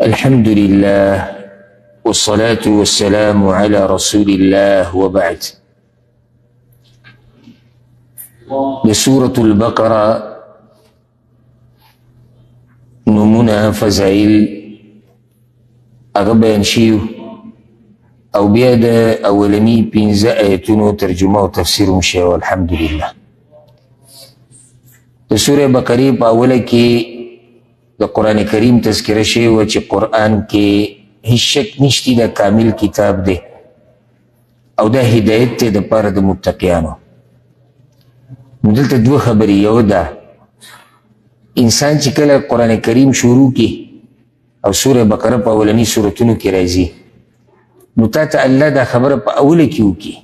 الحمد لله والصلاة والسلام على رسول الله وبعد. بسورة البقرة نمونا فزائل أغبان شيو او بياد اولني بينزا آياتونو ترجمة وتفسير مشي والحمد لله. سورة بقرة باولا كي دا قرآن کریم تذکره شوی و چې قرآن کې هیڅ شک نشتی دا کامل کتاب دی او دا هدایت ته د پاره د متقیانو. نو دلته دوه خبرې، یو دا انسان چې کله قرآن کریم شروع کی او سوره بقره په اولنی سورتونو کې راځي نو تا ته الله دا خبره په اوله کې وکړي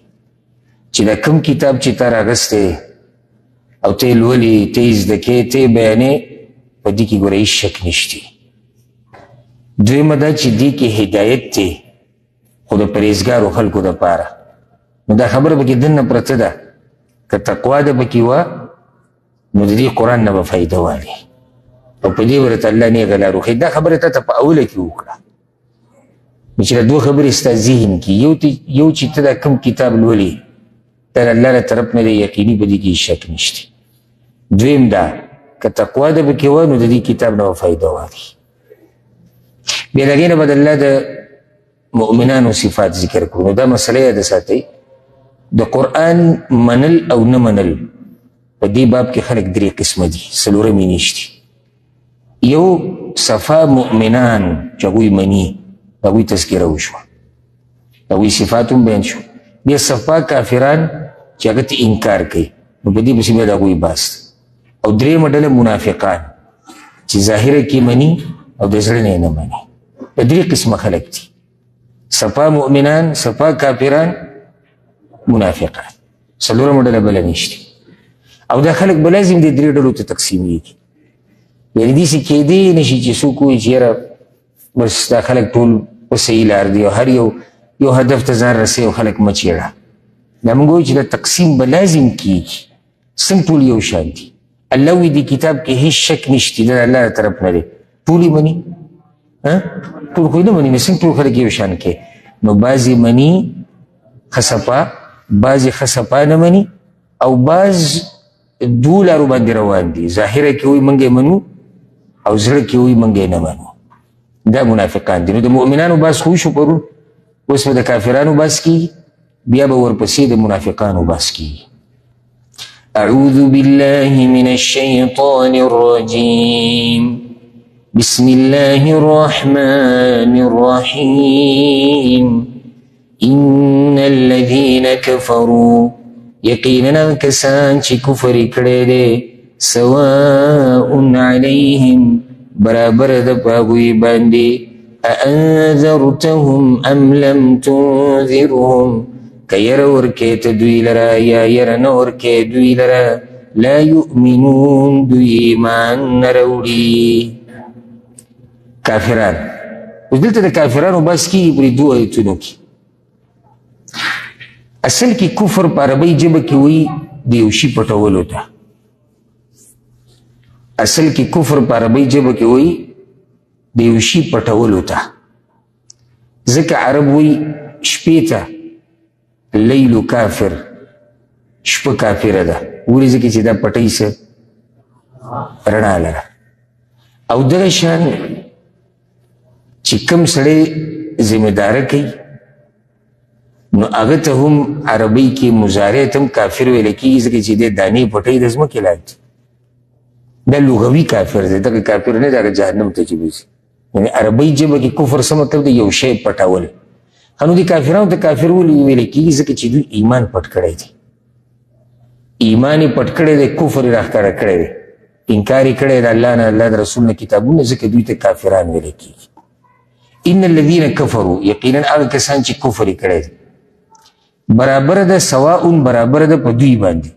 چې دا کوم کتاب چې تا راغستی او ته یې لولې، ته یې زده کې، ته یې بیانې، په دې کې ګوره هیڅ شک نشتی. دویمه دا چې دې کې هدایت دی خو د پرهیزګارو خلکو دپاره. نو دا خبره پکې دننه پرته ده، که تقوا ده پکې وه نو د دې قرآن نه به فایده والي او په دې ورته الله نیغه لار وښیي. دا خبره تا ته په اوله کې وکړه نو چې دا دوه خبرې ستا ذهن کې، یو چې ته دا کوم کتاب لولې دا د الله له طرف نه دی یقیني، په دې کې شک نشتی. دویم دا که تقوا ده پکې وه نو د دې کتاب نه به فایده والي. بیا د هغې نه به د الله د مؤمنانو صفات ذکر کړو. نو دا مسله یاده ساتئ، د قرآن منل او نه منل په دې باب کې خلک درې قسمه دي، څلورمې نشتي. یو صفا مؤمنان چې هغوی مني، د هغوی تذکره وشوه، د هغوی صفات هم بیان شو. بیا صفا کافران چې هغه ته انکار کوي نو په دې پسې بیا د هغوی بحث. او درېیمه ډله منافقان چې ظاهره کې مني او د زړه نه مني. په درې قسمه خلک دي، صفا مؤمنان، صفا کافران، منافقان. څلورمه ډله بله نشته. او دا خلک به لازم دې درې ډلو ته تقسیمیږي. یعنې داسې کېدی نشي چې څوک وایي چې یاره بس دا خلک ټول په صحیح لار دي او هر یو هدف ته ځان رسوي او خلک مه چېړه. دا موږ وایو چې دا تقسیم به لازم کېږي. څنګه ټول یو شان دي؟ الله وی دی کتاب کې هیڅ شک نشتی، دا الله له طرف نه دی. ټول یې مني؟ ټول خو یې نه مني. نو څنګه ټول خلک یو شان کې؟ نو بعضې مني خصفا، بعضې خصفا نه مني، او بعض دوو لارو باندې روان دي. ظاهره کې وایي موږ یې منو او زړه کې وایي موږ یې نه منو. دا منافقان دي. نو د مؤمنانو بحث خو وشو پرون، اوس به د کافرانو بحث کېږي، بیا به ورپسې د منافقانو بحث کېږي. أعوذ بالله من الشيطان الرجيم. بسم الله الرحمن الرحيم. إن الذين كفروا يقينا كسان چه كفر كرده سواء عليهم برابر دپاگوی باندي أأنذرتهم أم لم تنذرهم كير وركيت دوي لرا يا ير نوركي دوي لرا لا يؤمنون دوي ایمان نروڑی. کافران اوس دلته د کافرانو بس کیږي پرې دوه ایتونو کې. اصل کې کفر په عربۍ ژبه کې وایي د یو شي پټولو ته. اصل کې کفر په عربۍ ژبه کې وایي د یو شي پټولو ته. ځکه عرب وایي شپې ته لیلو کافر، شپه کافره ده، ولې ځکه چې دا پټۍ څه رڼا لره. او دغه شان چې کوم سړی ذمهداره کوي نو هغه ته هم عربۍ کې مضارع ته هم کافر ویل کېږي، ځکه چې دی دانې پټۍ د ځمکې لاندې. دا لغوي کافر دی، دغه کافر نه دی، هغه جهنم ته چې بوځي. یعنې عربۍ ژبه کې کفر څه مطلب دی؟ یو شی پټول. نو دې کافرانو ته کافر ولې ویل کېږي؟ ځکه چې دوی ایمان پټ کړی دی، ایمان یې پټ کړی دی، کفر یې راښکاره کړی دی، انکار یې کړی د الله نه، الله د رسول نه کتابونه، ځکه دوی ته کافران ویل کېږي. ان الذین کفروا یقینا هغه کسان چې کفر یې کړی دی برابر ده، سواء برابر ده په دوی باندې.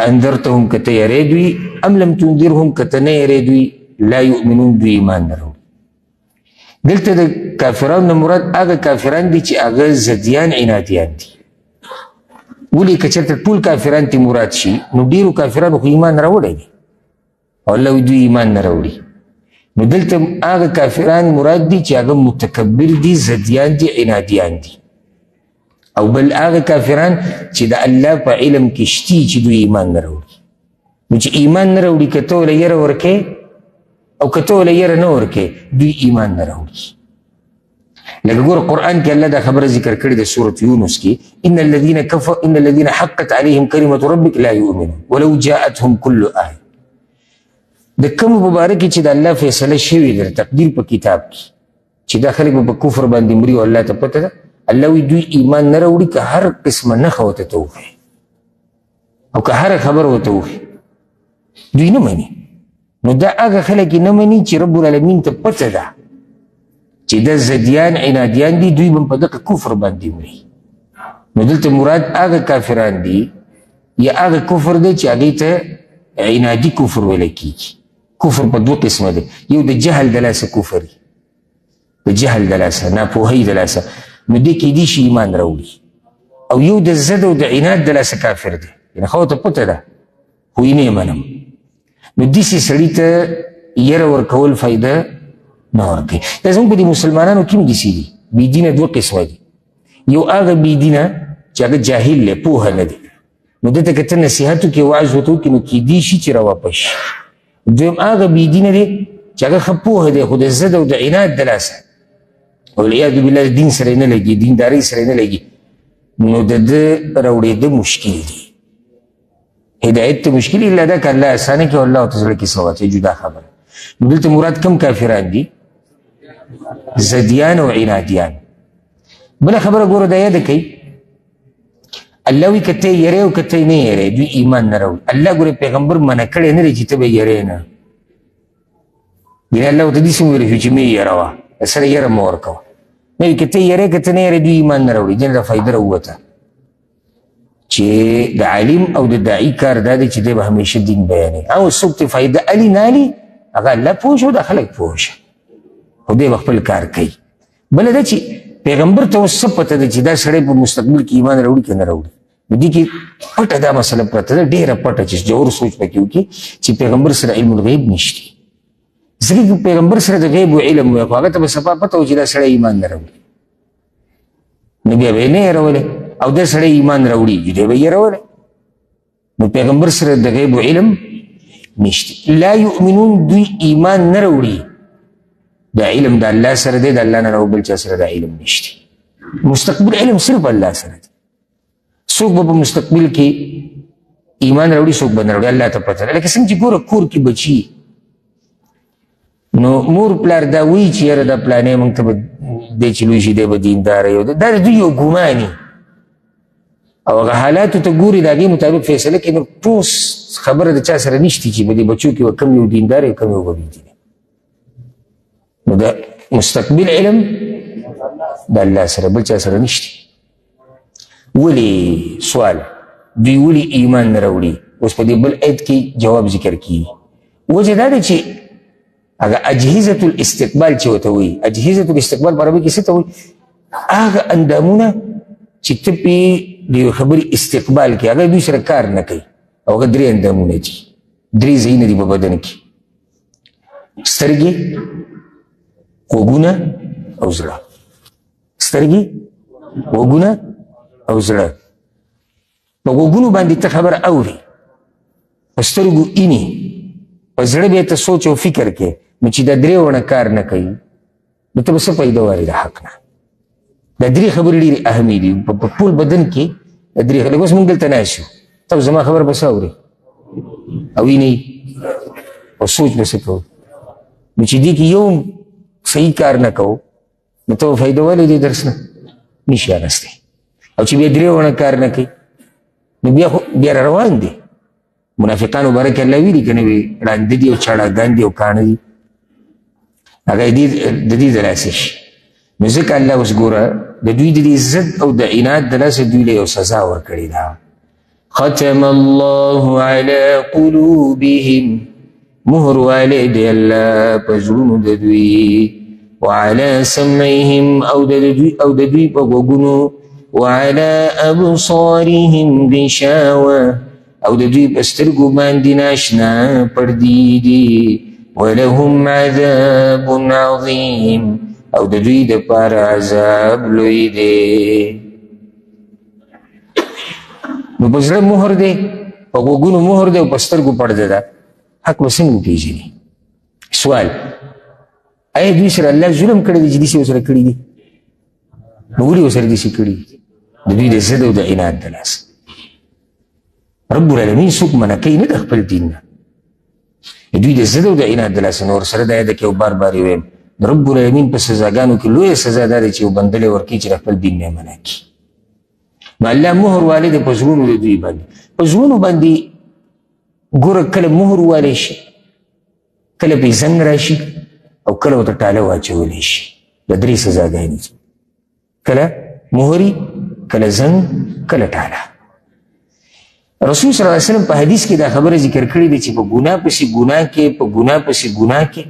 انذرتهم که ته یری دوی، ام لم تنذرهم که ته نه یری دوی، لا یؤمنون دوی ایمان نه راوړي. دلته د کافرانو نه مراد هغه کافران دي چې هغه ضدیان عنادیان دي. ولې که چېرته ټول کافران ته مراد شي نو ډېرو کافرانو خو ایمان راوړی دی او الله دوی ایمان نه راوړي. نو دلته هغه کافران مراد دي چې هغه متکبر دي، زدیان دي، عنادیان دي. او بل هغه کافران چې د الله په علم کې شتي چې دوی ایمان نه راوړي. نو چې ایمان نه راوړي که ته ورله یره ورکې او که ته ورله یره نه ورکې دوی ایمان نه راوړي. لکه ګوره قرآن کې الله دا خبره ذکر کړې د سورة یونس کې ان الذين حقت عليهم كلمة ربك لا يؤمنون ولو جاءتهم كل آية. د کوم مبارک چې د الله فیصله شوې ده تقدیر په کتاب کې چې دا خلک په کفر باندې مري او الله ته پته ده، الله وی دوی ایمان نه راوړي که هر قسمه نښه ورته ته وښیې او که هره خبره ورته وښیې دوی نه مني. نو دا هغه خلک نه مني چې رب العالمین ته پته ده چې د زدیان عنادیان دي، دوی به په دغه کفر باندې مري. نو دلته مراد هغه کافران دي یا هغه کفر دی چې هغې ته عنادي کفر ویلی کېږي. کفر په دوه قسمه دی، یو د جهل د لاسه کفر دی، د جهل د لاسه، ناپوهۍ د لاسه، نو دې کېدی شي ایمان راوړي. او یو د زد او د عناد د لاسه کافر دی، یعنې خو ته پته ده خو یې نه منم. نو داسې سړي ته یره ورکول فایده نه ورکوي. دا زموږ په دې مسلمانانو کې هم داسې دي. بېدینه دوه قسمه دي، یو هغه بېدینه چې هغه جاهل دی، پوهه نه دی، نو دته که ته نصیحت وکړې وعظ ورته وکړې نو کېدی شي چې راواپس شي. دویم هغه بېدینه دی چې هغه ښه پوهه دی خو د ضد او د عناد د لاسه والعیاذ بالله د دین سره یې نه لګي، دیندارۍ سره یې نه لګي، نو د ده راوړېده مشکل دی. هدایت ته مشکل الا دا که الله اسانه کړي او الله ورته زړه کې څه واچوي جدا خبره. نو دلته مراد کم کافران دي؟ زدیان او عنادیان. بله خبره ګوره دا یاده کوي الله وی که ته یری او که ته نه یری دوی ایمان نه راوړي. الله ګوره پیغمبر منع کړی نه دی چې ته به یری نه، یعنې الله ورته داسې وویلی شو چې مه یې یروه، سره یره مه ورکوه. نه وي که ته یری که ته نه یری دوی ایمان نه راوړي. دې نه دا فایده راووته چې د عالم او د داعي کار دا دی چې دی به همیشه دین بیانوي. او څوک ته فایده الي نه الي هغه الله پوه شو، دا خلک پوه شه، خو دی به خپل کار کوي. بله دا چې پیغمبر ته اوس څه پته ده چې دا سړی په مستقبل کې ایمان راوړي که نه راوړي. نو دې کې پټه دا مسله پرته ده، ډېره پټه چې جوور سوچ پکې وکړي چې پیغمبر سره علم الغیب نشته. ځکه که پیغمبر سره د غیب و علم وی خو هغه ته به صفا پته و چې دا سړی ایمان نه راوړي، نو بیا به یې نه هېرولی. او دا سړی ایمان راوړي دی به یې هېرولی. نو پیغمبر سره د غیب و علم نشته. لا یؤمنون دوی ایمان نه راوړي، دا علم د الله سره دی، د الله نه راو بل چا سره دا علم نشته. مستقبل علم صرف الله سره دی. څوک به په مستقبل کې ایمان راوړي څوک به نه راوړي الله ته پته ده. لکه څنګه چې ګوره کور کې بچي نو مور پلار دا وایي چې یاره دا پلانې موږ ته به دی چې لوی شي دی به دینداره یو دا د دوی یو ګماني او هغه حالاتو ته ګوري د هغې مطابق فیصله کوي. نو ټوس خبره د چا سره نشته چې به دې بچو کې به کم یو دیندار یو کم یو به بېدینه. نو د مستقبل علم د الله سره بل چا سره نشته. ولې سوال دوی ولې ایمان نه راوړي؟ اوس په دې بل آیت کې جواب ذکر کیږي. وجه دا ده چې هغه اجهزة الاستقبال چې ورته وایي، اجهزة الاستقبال په عربي کې څه ته وایي؟ هغه اندامونه چې ته پرې د یوې خبرې استقبال کوي هغه دوی سره کار نه کوي. او هغه درې اندامونه دي، درې ځایونه دي په بدن کې: سترګې، غوږونه او زړه. سترګې، غوږونه او زړه. په غوږونو باندې ته خبره اوري، په سترګو اینې، په زړه بیا ته سوچ او فکر کې. نو چې دا درې ونه کار نه کوي نو ته به څه پیدا واري د حق نه. دا درې خبرې ډېرې اهمې دي په ټول بدن کې. دا درې خبرې اوس موږ دلته ناست یو، ته زما خبره به څه اورې او وینئ او سوچ به څه کوو. نو چې دې کې یو صحیح کار نه کوو نو ته به فایده والی دی درس نه نشي اخیستی. او چې بیا درې ونه کار نه کوي نو بیا را روان دي. منافقانو باره کې الله ویلي که نه وي ړانده دي او چاړاګان دي او کاڼه دي، هغه د دې د لاسه شي. نو ځکه الله اوس ګوره د دوی د دې ضد او د عناد د لاسه دوی له یو سزا ورکړې ده. ختم الله على قلوبهم، مهر والی دی الله په زړونو د دوی، وعلى سمعهم او د دوی په غوږونو، وعلى ابصارهم غشاوه او د دوی په سترګو باندې ناشنا پردې دي. ولهم عذاب عظیم او د دوی دپاره عذاب لوی دی. نو په زړه مهر دی، په غوږونو مهر دی او په سترګو پرده ده، حق به څنګه وپېژني؟ سوال، آیا دوی سره الله ظلم کړی دی چې داسې ورسره کړي دي؟ نو ولې ورسره داسې کړي دي؟ د دوی د ضد او د عناد د لاسه. رب العالمین څوک منع کوي نه د خپل دین نه، د دوی د ضد او د عناد د لاسه. نو ورسره دا یاده کې او بار بار یې وایم، د رب العالمین په سزاګانو کې لویه سزا دا دی چې یو بنده له ورکوي چې د خپل دین نه منع کړي. نو الله مهر والی دی په زړونو د دوی باندې. په زړونو باندې ګوره کله مهر والی شي، کله پې زنګ راشي او کله ورته ټاله واچولی شي. د درې سزاګانې دي، کله مهري، کله زنګ، کله ټاله. رسول صلی الله علیه وسلم په حدیث کې دا خبره ذکر کړې دی چې په ګناه پسې ګناه کې، په ګناه پسې ګناه کې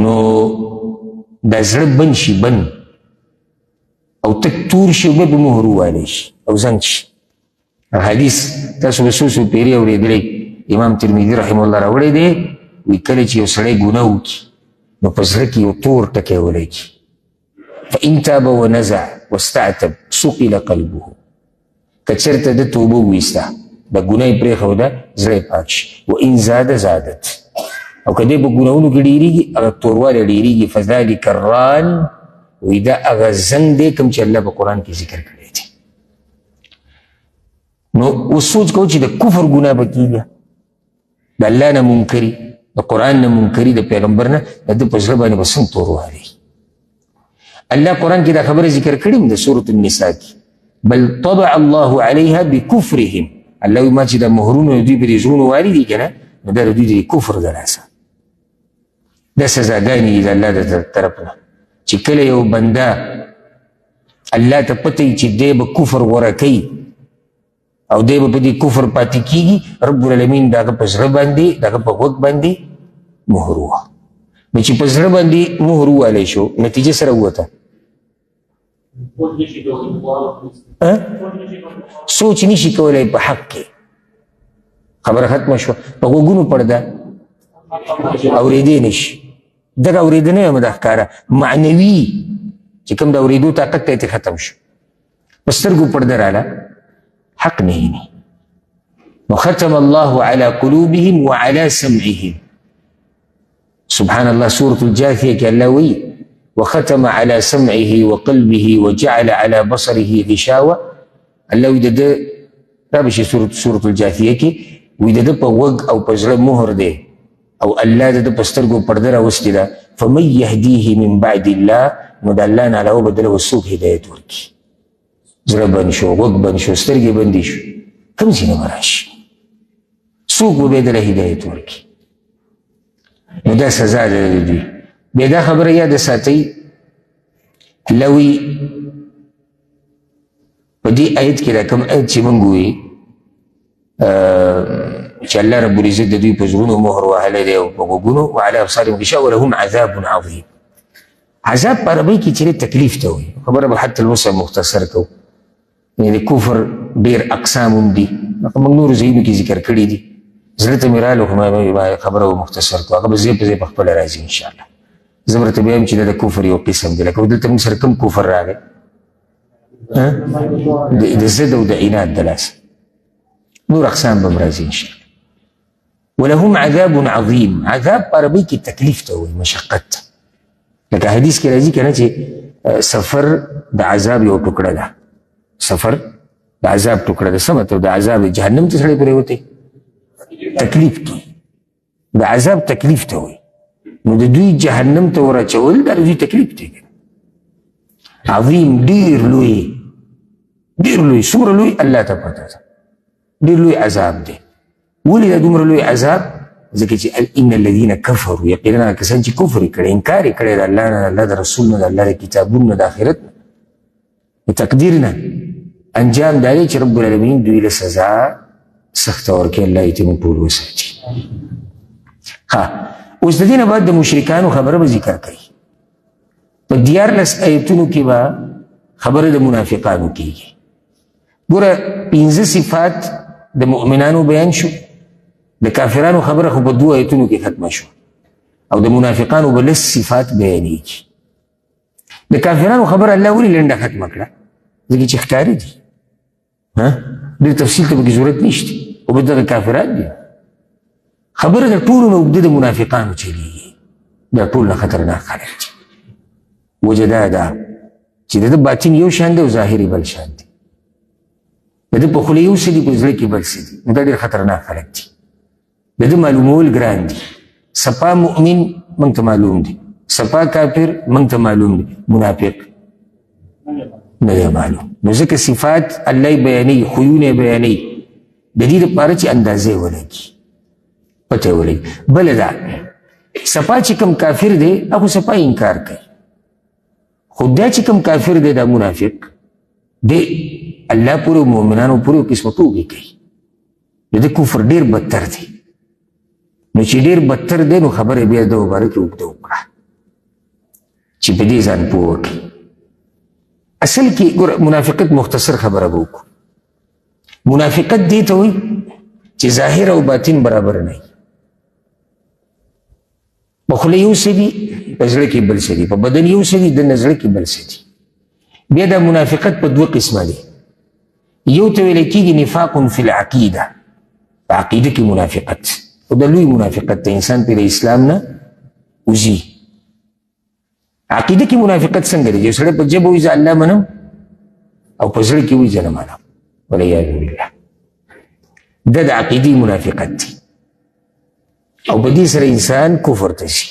نو دا زړه بند شي، بند او تک تور شي او بیا به مهر ووالی شي او زنګ شي. حدیث تاسو به څو څو پیرې اورېدلی، امام ترمذي رحمه الله راوړی دی، وی کله چې یو سړی ګناه وکړي نو په زړه کې یو تور ټکی ولګي، فإن تاب ونزع واستعتب سقل قلبه. که چېرته د توبه وویسته، د ګناه یې پرېښوده، زړه یې پاک شي. وإن زاد زادت، او که دی په ګناهونو کې ډېرېږي، هغه توروالی ډېرېږي. فذلک الران، وی دا هغه زنګ دی کوم چې الله په قرآن کې ذکر کړی دی. نو اوس سوچ کوو چې د کفر ګناه به کېږي، د الله نه منکري، د قرآن نه منکري، د پیغمبر نه، د ده په زړه باندې به څنګه توروالی. الله قرآن کې دا خبره ذکر کړې د سورة النساء کې، بل طبع الله علیها بکفرهم. الله وی ما چې دا مهرونه دوی په دې زړونو والي دي که نه، نو دا د دوی د کفر د لاسه. دا سزاګانې دي د الله د طرف نه چې کله یو بنده الله ته پته وي چې دی به کفر غوره کوي او دی به په دې کفر پاتې کېږي، رب العالمین د هغه په زړه باندې، د هغه په غوږ باندې مهر ووهه. نو چې په زړه باندې مهر ووالی شو، نتیجه سره ووته، سوچ نشي کولی په حق کې. خبره ختمه شوه. په غوږونو پرده اورېدی نشي. دغه اورېده نه یم دا ښکاره، معنوي چې کوم د اورېدو طاقت ته یې ختم شو. په سترګو پرده راله، حق نه ویني. نو ختم الله على قلوبهم وعلى سمعهم. سبحان الله، سورة الجاثية کې الله وی وختم على سمعه وقلبه وجعل على بصره غشاوة. الله وی د ده را به شي سورة الجاثية کې وی د ده په غوږ او په زړه مهر دی او الله د ده په سترګو پرده راوستې ده. فمن يهديه من بعد الله، نو د الله نه علاوه به دله څوک هدایت ورکړي. زړه بند شو، غوږ بند شو، سترګې بندې شو، کوم ځای نه به راشي؟ څوک به بیا دله هدایت ورکړي؟ نو دا سزا ده د دوی. بیا دا خبره یاده ساتئ، الله وی په دې آیت کې دا کوم آیت چې موږ وایي چې الله رب العزت د دوی په زړونو مهر وهلی دی او په غوږونو، وعلى ابصارهم غشاوة ولهم عذاب عظیم. عذاب په عربۍ کې چې تکلیف ته وایي. خبره به حتی الوسع مختصر کوو. یعنې د کفر ډېر اقسام هم دي، موږ نورو ځایونو کې ذکر کړي دي. زړه ته مې راغلو خو خبره به مختصر کړو، هغه به ځای په ځای په خپله راځي انشاءالله. زه به درته وایم چې دا د کفر یو قسم دی، لکه دلته موږ سره کوم کفر راغی؟ د ضد او د عناد د لاسه. نور اقسام به هم راځي انشاءالله. ولهم عذاب عظیم. عذاب په عربۍ کې تکلیف ته وایي، مشقت ته. لکه حدیث کې راځي که نه چې سفر د عذاب یو ټوکړه ده. سفر د عذاب ټوکړه ده. څه مطلب؟ د عذاب جهنم ته سړی پرېوتی، تکلیف کې د عذاب تکلیف ته وایي. نو د دوی جهنم ته ورچول دا د دوی تکلیف دی. عظیم، ډېر لوی، ډېر لوی. څومره لوی الله ته پته ده. ډېر لوی عذاب دی. ولې دا دومره لوی عذاب؟ ځکه چې ان الذین کفروا، یقینا کسان چې کفر یې کړی، انکار یې کړی د الله نه، د الله د رسول نه، د الله د کتابونو نه، د آخرت نه، د تقدیر نه. انجام دا دی چې رب العالمین دوی له سزا سخته ورکړي. الله دې موږ ټول وساتي. ها، اوس د دې نه بعد د مشرکانو خبره به ذکر کوي. په 14 آیتونو کې به خبره د منافقانو کېږي. ګوره 15 صفات د مؤمنانو بیان شو، د کافرانو خبره خو په 2 آیتونو کې ختمه شو او د منافقانو به لس صفات بیانېږي. د کافرانو خبره الله ولې لنډه ختمه کړه؟ ځکه چې ښکاري دي، ډېر تفصیل ته پکې ضرورت نشته، خو به دغه کافران دي. خبره د ټولو نه اوږده د منافقانو چلېږي، دا ټول نه خطرناک خلک دي. وجه دا ده چې د ده باطن یو شان دی او ظاهر بل شان دی، د ده په خوله یو څه دي، په زړه کې بل څه دي. نو دا ډېر خطرناک خلک دي، د ده معلومول ګران دي. سپا مؤمن موږ ته معلوم دي، سپا کافر موږ ته معلوم دي، منافق نه دی معلوم. نو ځکه صفات الله بیانوي، خویونه بیانوي د دې دپاره چې اندازې ولګي، پته ولګي. بله دا سپا چې کوم کافر دی هغه سپا انکار کوي، خو دا چې کوم کافر دی دا منافق دی الله پورې مؤمنانو پورې قسمه توګې کوي. د ده کفر ډېر بدتر دی. نو چې ډېر بدتر دی نو خبره بیا د مباره کې اوږده وکړه چې په دې ځان پوه وکړي. اصل کې ګوره منافقت مختصر خبره به وکړو. منافقت دې ته وایي چې ظاهر او باطن برابر نه وي، په خوله یو څه دي، په زړه کې بل څه دي، په بدن یو څه دي، دننه زړه کې بل څه دي. بیا دا منافقت په 2 قسمه دی. یو ته ویل کېږي نفاق فی العقیده، په عقیده کې منافقت، او د لوی منافقت ته انسان پرې د اسلام نه وځي. عقیده کې منافقت څنګه دی؟ چې سړی په ژبه وایي زه الله منم او په زړه کې وایي زه نه منم، والعیاذ بالله. دا د عقیدې منافقت دی او په دې سره انسان کفر ته شي.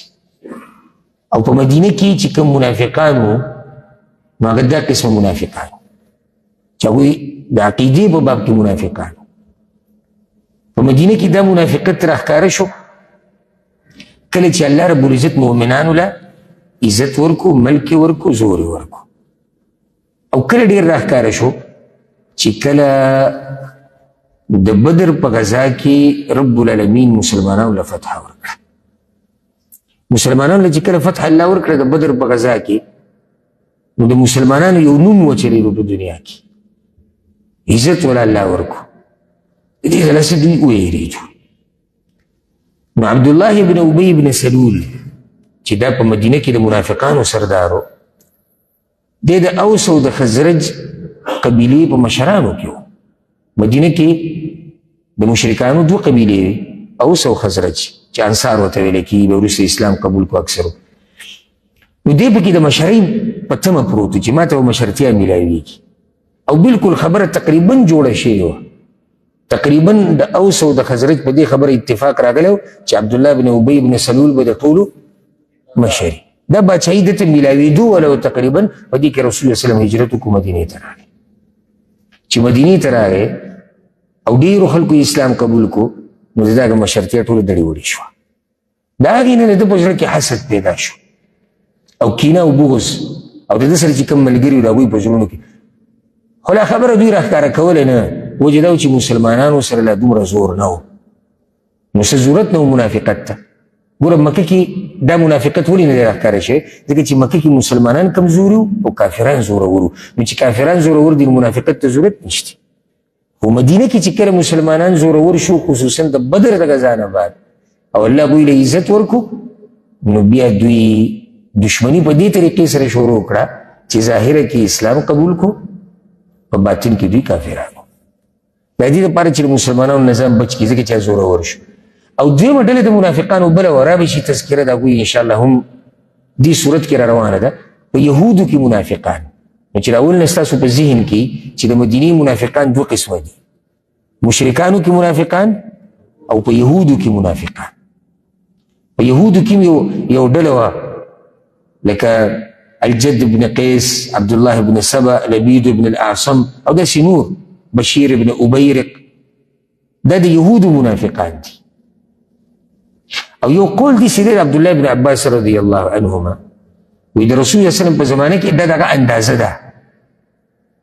او په مدینه کې چې کوم منافقان وو نو هغه دا قسمه منافقان چې هغوی د عقیدې په باب کې منافقان. په مدینه کې دا منافقت راښکاره شو کله چې الله رب العزت مؤمنانو له عزت ورکو، ملک ورکو، زور ورکو. او کله ډېر راښکاره شو چې کله د بدر په غزا کې رب العالمین مسلمانانو له فتح ورکړه. مسلمانانو له چې کله فتح الله ورکړه د بدر په غزا کې، نو د مسلمانانو یو نوم وچلېدو په دنیا کې، عزت ولا الله ورکو. د دې ځله څه دوی وویرېدو. نو عبدالله بن ابی بن سلول چې دا په مدینه کې د منافقانو سردارو، دی د اوس او د خزرج قبیلې په مشرانو کې و. مدینه کې د مشرکانو 2 قبیلې وي، اوس او خزرج، چې انصار ورته ویل کېږي، به وروسته اسلام قبول کو اکثرو. نو دی پکې د مشرۍ په تمه پروت و چې ما ته به مشرتیا میلاویږي، او بلکل خبره تقریبا جوړه شوې وه. تقریبا د اوس او د خزرج په دې خبره اتفاق راغلی چې عبدالله بن ابی بن سلول به د ټولو مشري. دا باچایي دته میلاوېدو ولا تقریبا په دې کې رسول الله صلی الله علیه وسلم هجرت وکړو، مدینې ته راغی. چې مدینې ته راغی او ډېرو خلکو اسلام قبول کو، نو د هغه مشرتیا ټوله دړې وړې شوه. د هغې نه د ده په زړه کې حسد پیدا شو او کینه او بغض، او د ده سره چې کوم ملګري وو د هغوی په زړونو کې. خو لا خبره دوی راښکاره کولی نه، وجه دا و چې مسلمانانو سره لا دومره زور نه و، نو څه ضرورت نه و منافقت ته. ګوره مکه کې دا منافقت ولې نه دی راښکاره شوی؟ ځکه چې مکه کې مسلمانان کمزوري وو او کافران زورور وو. نو چې کافران زورور دي منافقت ته ضرورت نشته. خو مدینه کې چې کله مسلمانان زورور شو، خصوصا د بدر د غزا نه بعد، او الله دوی له عزت ورکو، نو بیا دوی دشمنی په دې طریقې سره شروع کړه چې ظاهره کې اسلام قبول کو، په باطن کې دوی کافرانو. د دې لپاره چې مسلمانانو نظام بچ کړي، ځکه چې زورور شو. او دویمه ډله د منافقانو بله وه، رابه شي تذکره د هغوی انشاءالله هم دې صورت کې را روانه ده. په یهودو کې منافقان، نو چې راول نه ستاسو په ذهن کې چې د مدینې منافقان 2 قسمه دي، مشرکانو کې منافقان او په یهودو کې منافقان. په یهودو کې یو ډله وه لکه الجد بن قیس، عبدالله بن سبا، لبید بن الاعصم، او داسې نور، بشیر بن ابیرق. دا د یهودو منافقان دي. او یو قول دی چې د عبدالله بن عباس رضی الله عنهما وی د رسول الله صلی الله علیه وسلم په زمانه کې دا دغه اندازه ده،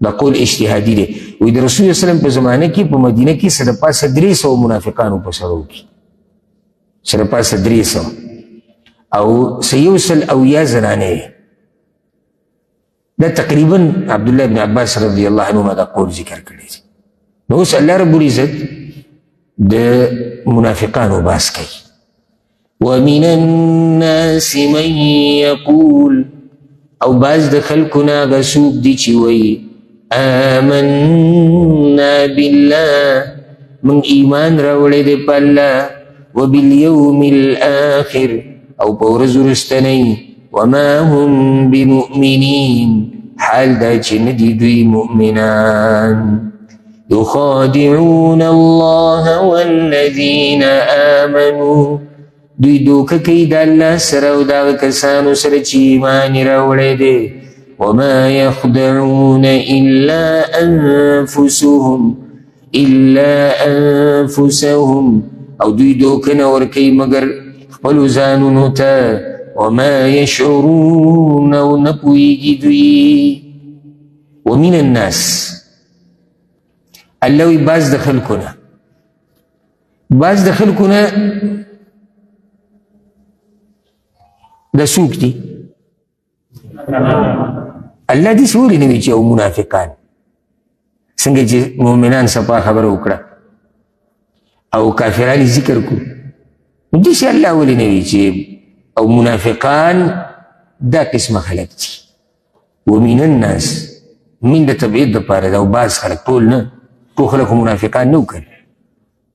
دا قول اجتهادي دی. وی د رسول الله صلی الله علیه وسلم په زمانه کې په مدینه کې سره پاسه 300 منافقانو په سرو کې، سره پاسه 300 او سیوسل او یا زنانه. دا تقریبا عبدالله بن عباس رضی الله عنهما دا قول ذکر کړی دی. نو اوس الله رب العزت د منافقانو باس کوي. ومن الناس من یقول، او باز د خلکو نه هغه څوک دي چې وایي آمنا بالله، من ایمان راوړی دی په الله، وبالیوم الآخر، او په ورځ وروستنۍ، وما هم بمؤمنین، حال دا چې نه دي دوی مؤمنان. یخادعون الله والذین آمنوا، دوی دوکه کوي د الله سره او د هغه کسانو سره چې ایمان یې راوړی دی. وما يخدعون إلا أنفسهم، او دوی دوکه نه ورکوي مګر خپلو ځانونو ته. وما يشعرون، او نه پوهېږي دوی. ومن الناس، الله وی بعض د خلکو نه، بعض د خلکو نه د څوک دي؟ الله دې ولې نه وي چې او منافقان څنګه چې مؤمنان صفا خبره وکړه او کافران ذکر کو، دې الله ولې نه وي چې او منافقان دا قسمه خلک دي. ومن الناس، من د تبعید دپاره ده، او بعض خلک، ټول نه، ټول خلک منافقان نه وکړي،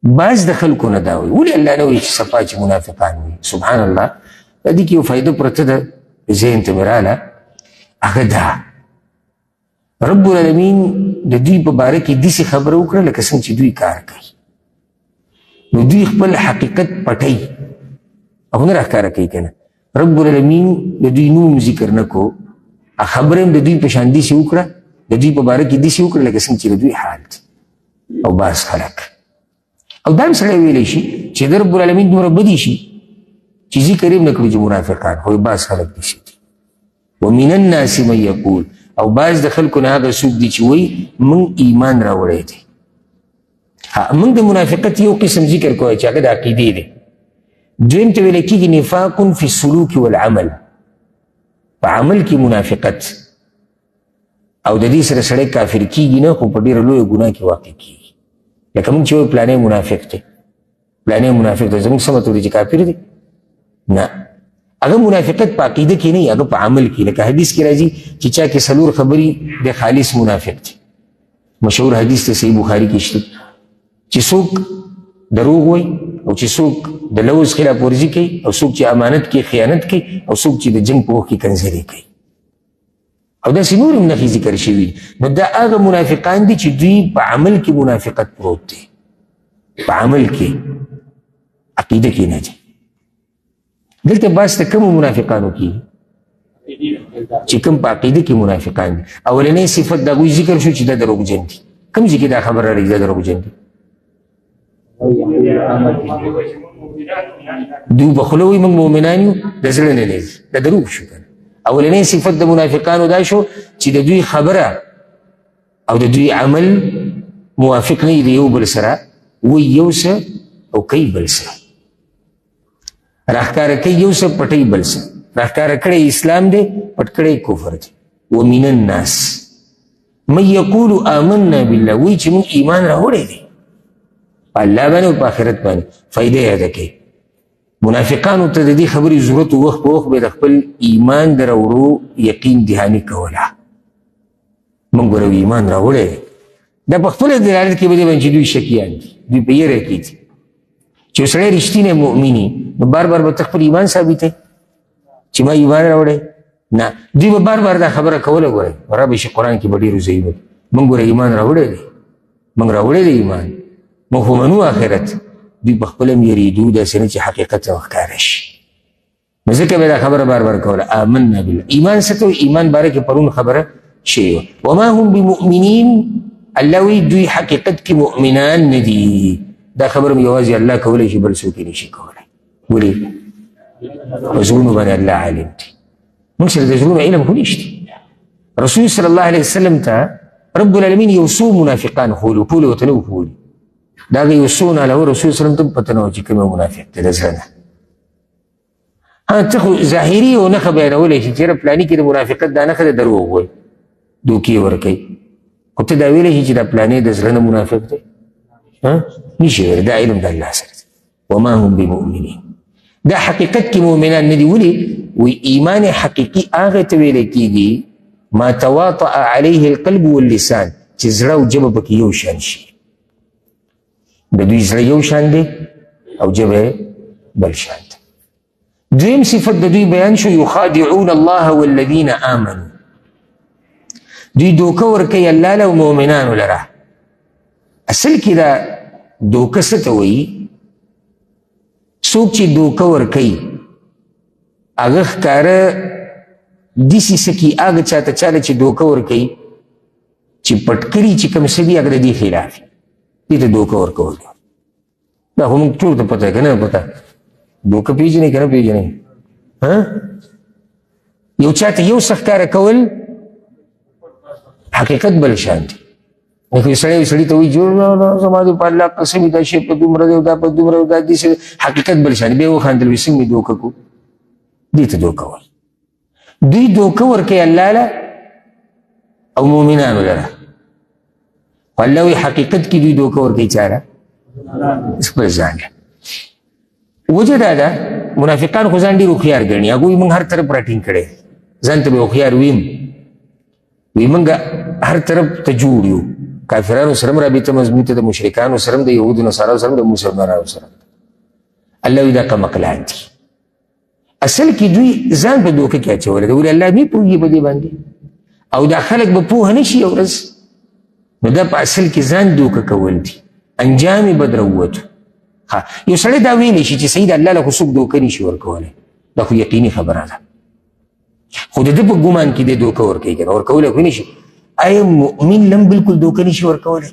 بعض د خلکو نه دا وایي. ولې الله نه وایي چې صفا چې منافقان وي؟ سبحان الله، د دې کې یو فایده پرته ده ذهن ته مې راله، هغه دا رب العالمین د دوی په باره کې داسې خبره وکړه لکه څنګه چې دوی کار کوي. نو دوی خپل حقیقت پټوي او نه راښکاره کوي که نه. رب العالمین د دوی نوم ذکر نه کو، خبره هم د دوی په شان داسې وکړه، د دوی په باره کې داسې وکړه لکه څنګه چې د دوی حال دی. او بعض خلک، او دا هم سړی ویلی شي چې د رب العالمین دومره بدي شي چې ذکر هم نه کړي چې منافقان، خو بعض خلک داسې دي. ومن الناس من یقول، او بعض د خلکو نه هغه څوک دي چې وایي موږ ایمان راوړی دی. موږ د منافقت یو قسم ذکر کوی چې هغه د عقیدې دی. دویم ته ویل کېږي نفاق فی السلوک والعمل، په عمل کې منافقت، او د دې سره سړی کافر کېږي نه، خو په ډېره لویه ګناه کې واقع کېږي. لکه موږ چې وایو پلانی منافق دی، پلانی منافق دی، زموږ څه مطلب دی چې کافر دی؟ نه، هغه منافقت په عقیده کې نه، هغه په عمل کې. لکه حدیث کې راځي چې چا کې څلور خبرې د خالص منافق دی. مشهور حدیث ته صحیح بخاري کې شته چې څوک دروغ وایي، او چې څوک د لوز خلاف ورزي کوي، او څوک چې امانت کې خیانت کوي، او څوک چې د جنګ په وخت کې کنځلې کوي، او داسې نور هم نښې ذکر شوي دي. نو دا هغه منافقان دي چې دوی په عمل کې منافقت پروت دی، په عمل کې، عقیده کې نه دي. دلته بحث د کومو منافقانو کېږي چې کوم په عقیده کې منافقان دي. اولنۍ صفت د هغوی ذکر شو چې دا دروغجن دي. کوم ځای کې دا خبره راځي دا دروغجن دي؟ دوی په خوله وایي موږ مؤمنان یو، د زړه نه دی، دا دروغ شو کنه. اولنۍ صفت د منافقانو دا شو چې د دوی خبره او د دوی عمل موافق نه دی یو بل سره، وایي یو څه او کوي بل څه، راښکاره کوي یو څه پټوي بل څه، راښکاره کړی اسلام دی، پټ کړی کفر دی. ومن الناس من یقول آمنا بالله، وایي چې موږ ایمان راوړی دی په الله باندې او په آخرت باندې. فایده یاده کوي منافقانو ته د دې خبرې ضرورت وخت په وخت به د خپل ایمان د راوړو یقین دهاني کوله. موږ به ایمان راوړی دی، دا په خپله دلالت کوي په دې باندې چې دوی شکیان دي، دوی په یېره کې دي. چې سړی رښتینی مؤمني نو بار بار به ته خپل ایمان ثابتوي چې ما ایمان راوړی؟ نه، دوی به بار بار دا خبره کوله. ګورئ رب شي قرآن کې به ډېرو ځایونو موږ ګوره ایمان راوړی دی، موږ راوړی دی ایمان، موږ خو منو آخرت. دوی په خپله هم یېرېدو داسې نه چې حقیقت ته ښکاره شي. نو ځکه به دا خبره بار بار کوله آمنا بالله. ایمان څه ته وایي؟ ایمان باره کې پرون خبره شوې وه. وما هم بمؤمنین، الله وایي دوی حقیقت کې مؤمنان نه دي. دا خبره یوازې الله کولی شي، بل څوک یې نشي کولی. ولې؟ په زړونو باندې الله عالم دی. موږ سره د زړونو علم خو نشته. رسول صلی الله علیه وسلم ته رب العالمین یو څو منافقان ښولي، ټول یې ورته نه وښولي. د هغه یو څو نه علاوه رسول صلی الله علیه وسلم ته پته نه وه چې کوم منافق دی د زړه نه. ته خو ظاهري یو نښه بیانولی شي چې یاره پلاني کې د منافقت دا نښه د دروغ وایي، دوکې ورکوي، خو ته دا ویلی شي چې دا پلانې د زړه نه منافق دی؟ نشي ویلی دا علم دا اللہ سره وما هم بمؤمنین دا حقیقت کی مؤمنان ندی ولی وی ایمان حقیقی آغا تویلی کیگی ما تواطع علیه القلب واللسان چی زړه او جبه پکې یو شان شي د دوی زړه یو شان دی او جبه بل شان دی دویم صفت د دوی بیان شو یخادعون الله والذین آمنوا دوی دوکه ورکوي الله له او مؤمنانو لره اصل کې دا دوکه څه ته وایي څوک چې دوکه ورکوي هغه ښکاره دسی سکی هغه چاته چاله چې دوکه ورکوي چې پټکري چې کوم څه دي هغه د دې خلاف دې ته دوکه ورکول دا خو موږ ټول ته پته که نه پته دوکه پېژنې که نه پېژنې یو چاته یو څه ښکاره کول حقیقت بل شان دی لکه سړی ته وایي زما د په الله قسم دا شی په دومره دی او دا په دومره او دا داسې حقیقت بل شان دی بیا وخندل وایي څنګه مې دوکه کړو دې ته دوکه وایي دوی دوکه ورکوي الله له او مؤمنانو لره خو الله وایي حقیقت کې دوی دوکه ورکوي چا له خپل ځان له وجه دا ده منافقان خو ځان ډېر هوښیار ګڼي هغوی موږ هر طرف راټینګ کړی ځان ته به هوښیار ویم وی موږ هر طرف ته جوړ یو کافرانو سره هم رابطه مضبوطه ده مشرکانو سره هم د یهودو نصارو سره هم د مسلمانانو سره الله وایي دا کمقلان دي اصل کې دوی ځان په دوکه کې اچولی ده ولې الله نه پوهېږي په دې باندې او دا خلک به پوهه نه شي یو ورځ نو دا په اصل کې ځان دوکه کول دي انجام یې بد راووتو یو سړی دا ویلی شي چې صحیح د الله له خو څوک دوکه نه شي ورکولی دا خو یقیني خبره ده خو د ده په ګمان کې دی دوکه ورکوي که نه ورکولی خو نه شي آیا مؤمن لم بالکل دوکه نه شي ورکولی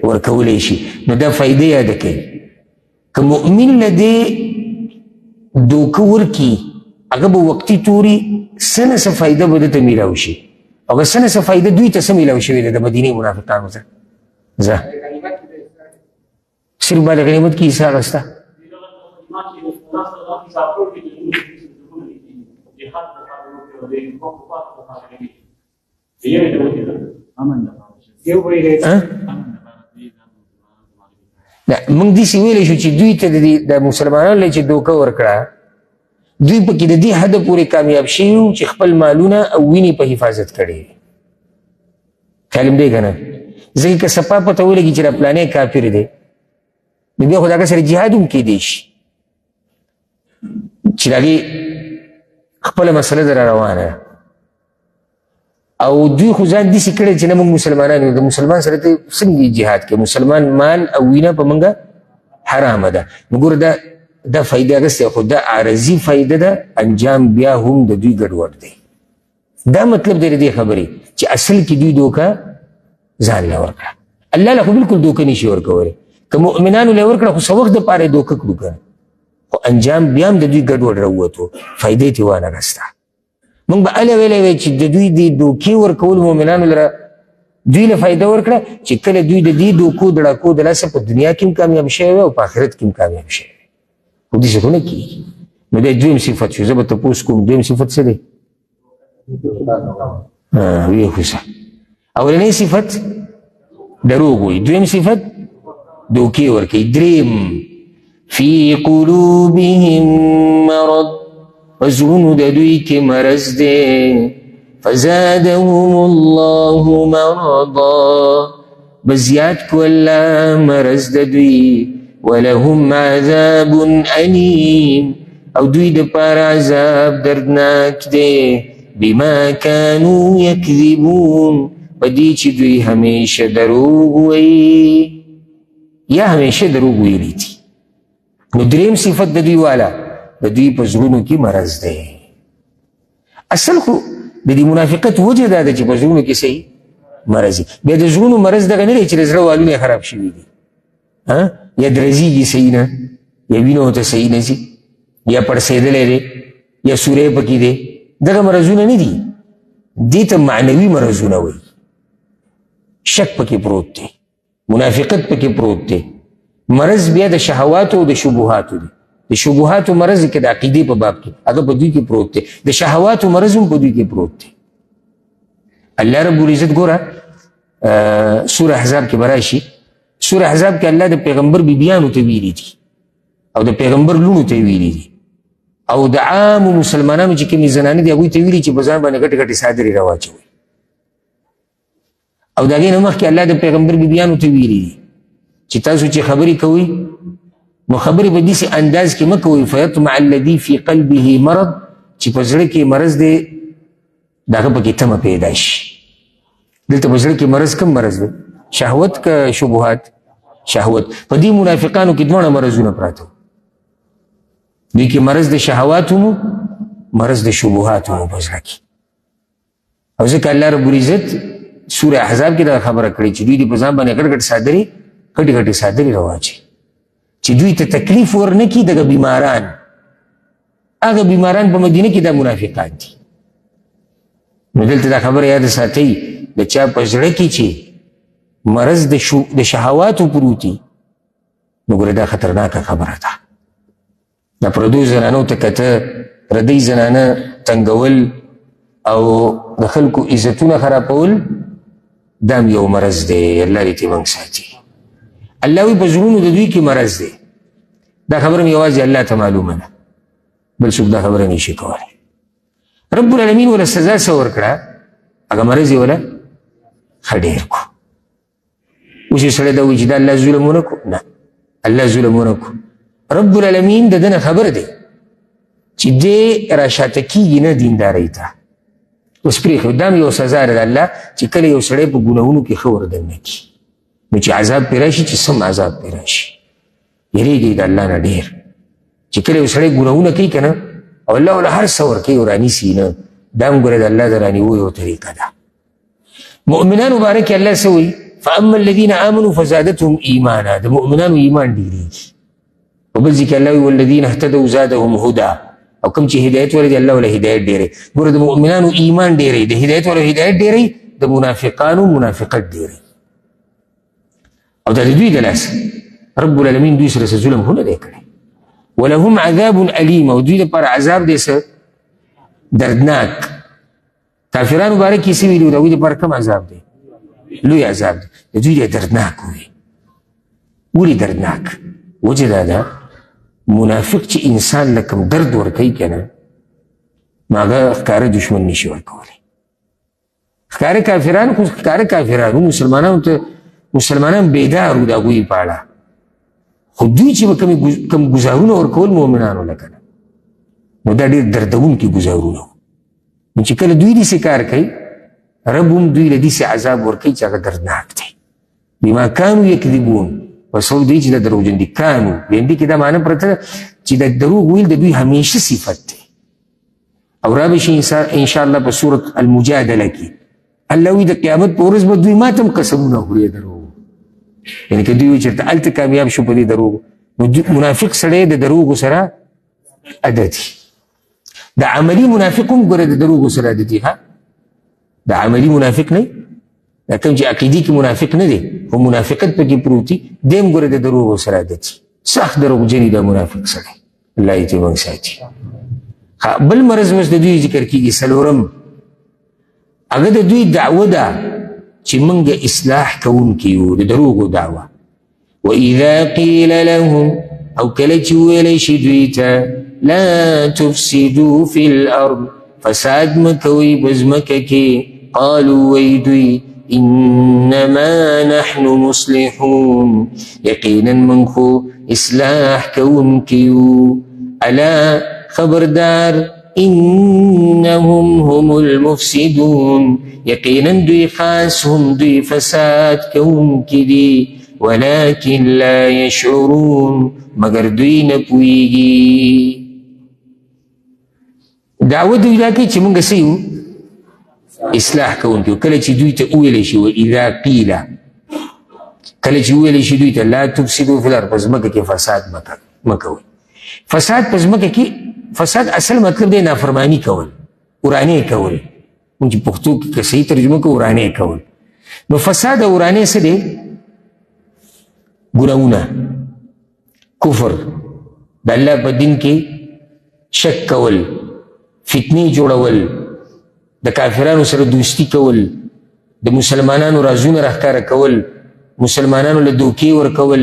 ورکولی شي نو دا فایده یاده کوي که مؤمن له دې دوکه ورکي هغه به وقتي توري څه نه څه فایده به ده ته میلاو شي او که څه نه څه فایده دوی ته څه میلاو شوې ده د مدینې منافقانو ته ځه صرف با د غنیمت کې حصه اخسته موږ داسې ویلی شو چې دوی ته د مسلمانانو له چې دوکه ورکړه دوی پکې د دې حده پورې کامیاب شوي وو چې خپل مالونه او وینې په حفاظت کړي خیال م دی که نه ځکه که سپا پته ولګي چې دا پلانی کافر دی نو بیا خو د هغه سره جهاد هم کیدی شي چې د هغې خپله مسله در روانه ده او دوی خو ځان داسې کړی چې نه موږ مسلمانان یو د مسلمان سره ته څنګه جهاد کوي مسلمان مال او وینه په موږ حرامه ده نو ګوره دا فایده اخیستې خو دا عارضي فایده ده انجام بیا هم د دوی ګډوډ دی دا مطلب دی د دې خبرې چې اصل کې دوی دوکه ځان له ورکړه الله له خو بلکل دوکه نشي ورکولی که مؤمنانو له ورکړه خو څه وخت دپاره یې دوکه کړو که خو انجام بیا هم د دوی ګډوډ راووتو فایدې ترې وانهغسته موږ به هله ویلی وی چې د دوی د دوکې ورکول مؤمنانو لره دوی له فایده ورکړه چې کله دوی د دې دوکو د ډاکو د لاسه په دنیا کې هم کامیاب شوی وي او په آخرت کې هم کامیاب شوی وي خو داسې خو نه کېږي نو دی دویم صفت شو زه به تپوس کوم دویم صفت څه دی ویې خو څه اولنی صفت دروغ وایي دویم صفت دوکې ورکوي دریم فی قلوبهم مرض وزغنو د دوی کې مرض دی فزادهم الله مرضا بزیات کو الله مرض د دوی ولهم عذاب علیم او دوی د پاره عذاب دردناک دی بما كانوا یکذبون په دې چې دوی همیشه دروغ وایي یا همیشه دروغ ویلي دي نو دریم صفت د دوی والا د دوی په زړونو کې مرض دی اصل خو د دې منافقت وجه دا ده چې په زړونو کې صحیح مرض بیا د زړونو مرض دغه نه دی چې د زړه والونه یې خراب شوي دي یا درزیږي صحیح نه یا وینو ته صحیح نه ځي یا پړسېدلی دی یا سوری پکې دی دغه مرضونه نه دي دې ته معنوي مرضونه وایي شک پکې پروت دی منافقت پکې پروت دی مرض بیا د شهواتو او د شبهاتو دی د شبهاتو مرض کې د عقیدې په باب کې هغه په دوی کې پروت دی د شهواتو مرض هم په دوی کې پروت دی الله رب العزت ګوره سوره احزاب کې براشي. سوره احزاب کې الله د پیغمبر بیبیانو ته ویلي دي او د پیغمبر لونو ته ویلي دي او د عامو مسلمانانو چې کومې زنانې دي هغوی ته ویلي چې په ځان باندې ګټې ګټې څادرې راواچوئ. او د هغې نه مخکې الله د پیغمبر بیبیانو ته ویلي دي چې تاسو چې خبرې کوئ نو خبرې په داسې انداز کې مه کوئ فیطمع الذي فی قلبه مرض چې په زړه کې مرض دی د هغه پکې تمه پیدا شي. دلته په زړه کې مرض کم مرض دی؟ شهوت که شبهات؟ شهوت. په دې منافقانو کې دواړه مرضونه پراته وو. دوی کې مرض د شهوات هم مرض د شبهات هم په زړه کې. او ځکه الله رب العزت سوره احزاب کې دا خبره کړې چې دوی دې په ځان باندې ګټې ګټې څادرې راواچوي چې دوی ته تکلیف ورنه کړي دغه بیماران. هغه بیماران په مدینه کې دا منافقان دي. نو دلته دا خبره یاد ساتئ د چا په زړه کې چې مرض د شهواتو پروتي نو ګوره دا خطرناکه خبره ده. د پردو زنانو ته کته پردۍ زنانه تنګول او د خلکو عزتونه خرابول دا هم یو مرض دی. الله دې موږ ساتي. الله وی په زړونو د دوی کې مرض دی. دا خبره مې یوازې الله ته معلومه ده بل څوک دا خبره نشي کولی. رب العالمین ولا سزا څه ورکړه هغه مرض یې ولا ښه ډېر کو. اوس یې سړی دا وایي چې دا الله ظلم ونه کړو. نه الله ظلم ونه کړو. رب العالمین د ده نه خبر دی چې دې راشاته کېږي نه دیندارۍ ته. اوس پرېښود دا هم یو سزا ده د الله چې کله یو سړی په ګناهونو کې ښه وردننه کړي نو چې عذاب پرې راشي چې سم عذاب پرې راشي. یېرېږئ د الله نه ډېر چې کله یو سړی ګناهونه کوي که نه او الله له هر څه ورکوي او رانیسي نه دا هم ګوره د الله د رانیوو یو طریقه ده. مؤمنانو باره کې الله څه وایي فاما الذین آمنوا فزادتهم ایمانا. د مؤمنانو ایمان ډېرېږي. په بل ځای کې الله وایي والذین اهتدوا زادهم هدا. او کوم چې هدایت ولري الله وله هدایت ډېری. ګوره د مؤمنانو ایمان ډېری د هدایت وله هدایت ډېری د منافقانو منافقت ډېری. او دا د دوی د لاسه رب العالمین دوی سره څه ظلم خو نه دی کړی. ولهم عذاب علیم. او دوی دپاره عذاب دی څه دردناک. کافرانو باره کې څه ویلي د هغوی دپاره کوم عذاب دی؟ لوی عذاب دی. د دوی دی دردناک وي. ولې دردناک؟ وجه دا ده منافق چې انسان له کوم درد ورکوي که نه نو هغه ښکاره دشمن نشي ورکولی. ښکاره کافران خو ښکاره کافرانو مسلمانانو ته مسلمانان بیدار وو د هغوی په اړه خو دوی چې به کوم ګزارونه ورکول مؤمنانو له که نه نو دا ډېر دردونکي ګزارونه وو. نو چې کله دوی داسې کار کوي رب هم دوی له داسې عذاب ورکوي چې هغه دردناک دی. بما کانو یکذبون. وسو دی چې د دروغجن دي کانو بینډي کې دا معنی پرته ده چې د دروغ ویل د دوی همیشه صفت دی. او را به شي انشاءالله په سورة المجادله کې الله وایي د قیامت په ورځ به دوی ماته هم قسمونه خوري د دروغو. یعنې که دوی وایي چېرته هلته کامیاب شو په دې دروغو نو منافق سړی د دروغو سره عادتي. د عملي منافق هم ګوره د دروغو سره عادتي. ها د عملي منافق نه دا کوم چې عقیدي کې منافق نه دی خو منافقت پکې پروتي دی هم ګوره د دروغو سره عادتي. سخت دروغجني د منافق سړی. الله دې موږ ساتي. بل مرض اوس د دوی ذکر کېږي څلورم. هغه د دوی دعوه ده چې موږ اصلاح کوونکي یو د دروغو دعوه. واذا قیل لهم او کله چې وویلی شي دوی ته لا تفسدوا فی الارض فساد مه کوئ په ځمکه کې قالوا وی دوی انما نحن مصلحون. یقینا من خو اصلاح کوونکي یو. الا خبردار انهم هم المفسدون. یقینا دوی خاص هم دوی فساد کوونکي دي ولكن لا يشعرون مگر دوی نه پوهیږي. دعوه دوی دا کوي چې موږ څه یو اصلاح کوونکي. کله چې دوی ته وویلی شي واذا قیل کله چې وویلی شي دوی ته لا تفسدوا فی الارض په ځمکه کې فساد مه کوئ. فساد په ځمکه کې فساد اصل مطلب دی نافرمانی کول ورانې کول. موږ چې پښتو کې که صحیح ترجمه کوو ورانې کول. نو فساد او ورانې څه دی؟ ګناهونه کفر د الله په دین کې شک کول فتنې جوړول د کافرانو سره دوستی کول د مسلمانانو رازونه راښکاره کول، مسلمانانو له دوکې ورکول،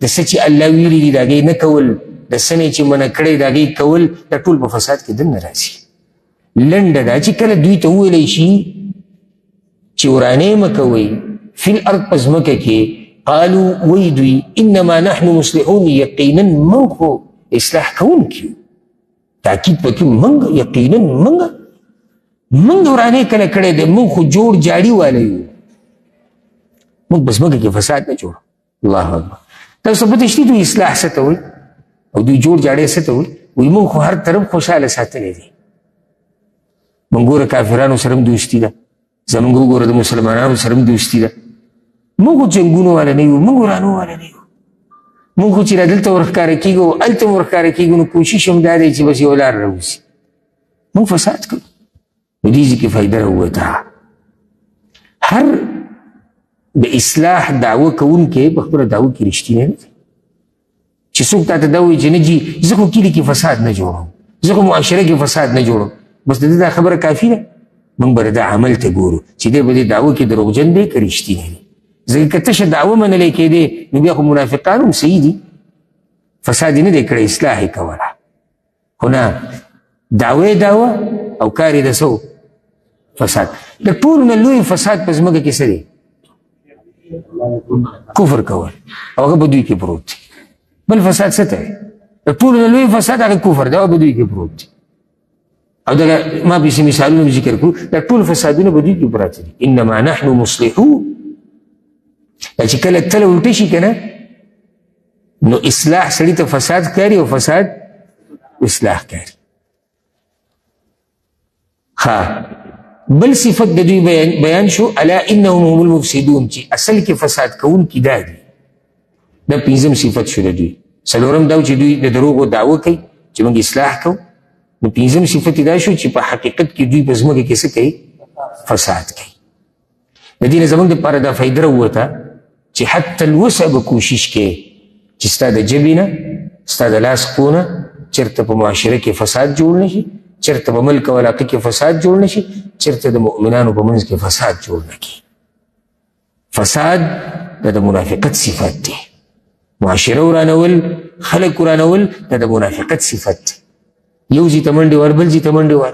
د څه چې الله ویلي دي د هغې نه کول، د څه نه چې منع کړی د هغې کول، دا ټول په فساد کې دننه راځي. لنډه دا چې کله دوی ته وویلی شي چې ورانې مه کوئ فی الارض په ځمکه کې، قالو وی دوی انما نحن مصلحون، یقینا موږ خو اصلاح کوونکي یو. تاکید پکې موږ، یقینا موږ ورانې کله کړی دی، موږ خو جوړ جاړي والی یو، موږ په ځمکه کې فساد نه جوړو. الله اکبر. تاسو پته شته دوی اصلاح څه ته وایي او دوی جوړ جاړی څه ته وایي؟ وایي موږ خو هر طرف خوشحاله ساتلی دی. موږ ګوره کافرانو سره هم دوستي ده، زموږ وګوره د مسلمانانو سره هم دوستي ده. موږ خو جنګونو والا نه یو، موږ ورانو والا نه یو. موږ خو چې را دلته ورښکاره کېږو هلته هم ورښکاره کېږو، نو کوشش هم دا دی چې بس یو لار راوځي. موږ فساد کوو. نو دې ځای کې فایده راووته. هر د اصلاح دعوه کوونکی په خپله دعوه کې رښتینی نه دی. چې څوک تا ته دا وایي چې نه جي زه خو کلي کې فساد نه جوړوم، زه خو معاشره کې فساد نه جوړوم، بس د دې دا خبره کافي ده؟ موږ به دا عمل ته ګورو چې دی به دې دعوه کې دروغجن دی که رښتینی دی. ځکه که تشه دعوه منلی کېدی نو بیا خو منافقان هم صحیح دي، فساد یې نه دی کړی، اصلاح یې کوله. خو نه، دعوه او کار یې د څه فساد. د ټولو نه لوی فساد په ځمکه کې څه دی؟ کفر کول، او هغه په دوی کې پروت دی. بل فساد څه ته دی؟ د ټولو نه لوی فساد هغه کفر دی، هغه په دوی کې پروت دی. او دغه ما پسې مثالونه ذکر کړو، دا ټول فسادونه په دوی کې پراته دي. انما نحن مصلحون. دا چې کله تله الټه شي که نه، نو اصلاح سړي ته فساد کاري او فساد اصلاح کاري. بل صفت د دوی بیان شو، الا انهم هم المفسدون، چې اصل کې فساد کوونکي دا دي. دا پنځم صفت شو د دوی. څلورم دا چې دوی د دروغو دعوه کوي چې موږ اصلاح کوو. نو پنځم صفت دا شو چې په حقیقت کې دوی په ځمکه کې څه کوي؟ فساد کوي. د دې نه زموږ دپاره دا فایده راووته چې حتی الوسع به کوشش کوي چې ستا د ژبې نه، ستا د لاس خو نه چېرته په معاشره کې فساد جوړ نه شي، چېرته په ملک او علاقه کې فساد جوړ نه شي، چېرته د مؤمنانو په منځ کې فساد جوړ نه کړي. فساد دا د منافقت صفت دی. معاشره ورانول، خلک ورانول، دا د منافقت صفت دی. یو ځای ته منډې ور، بل ځای ته منډې ور،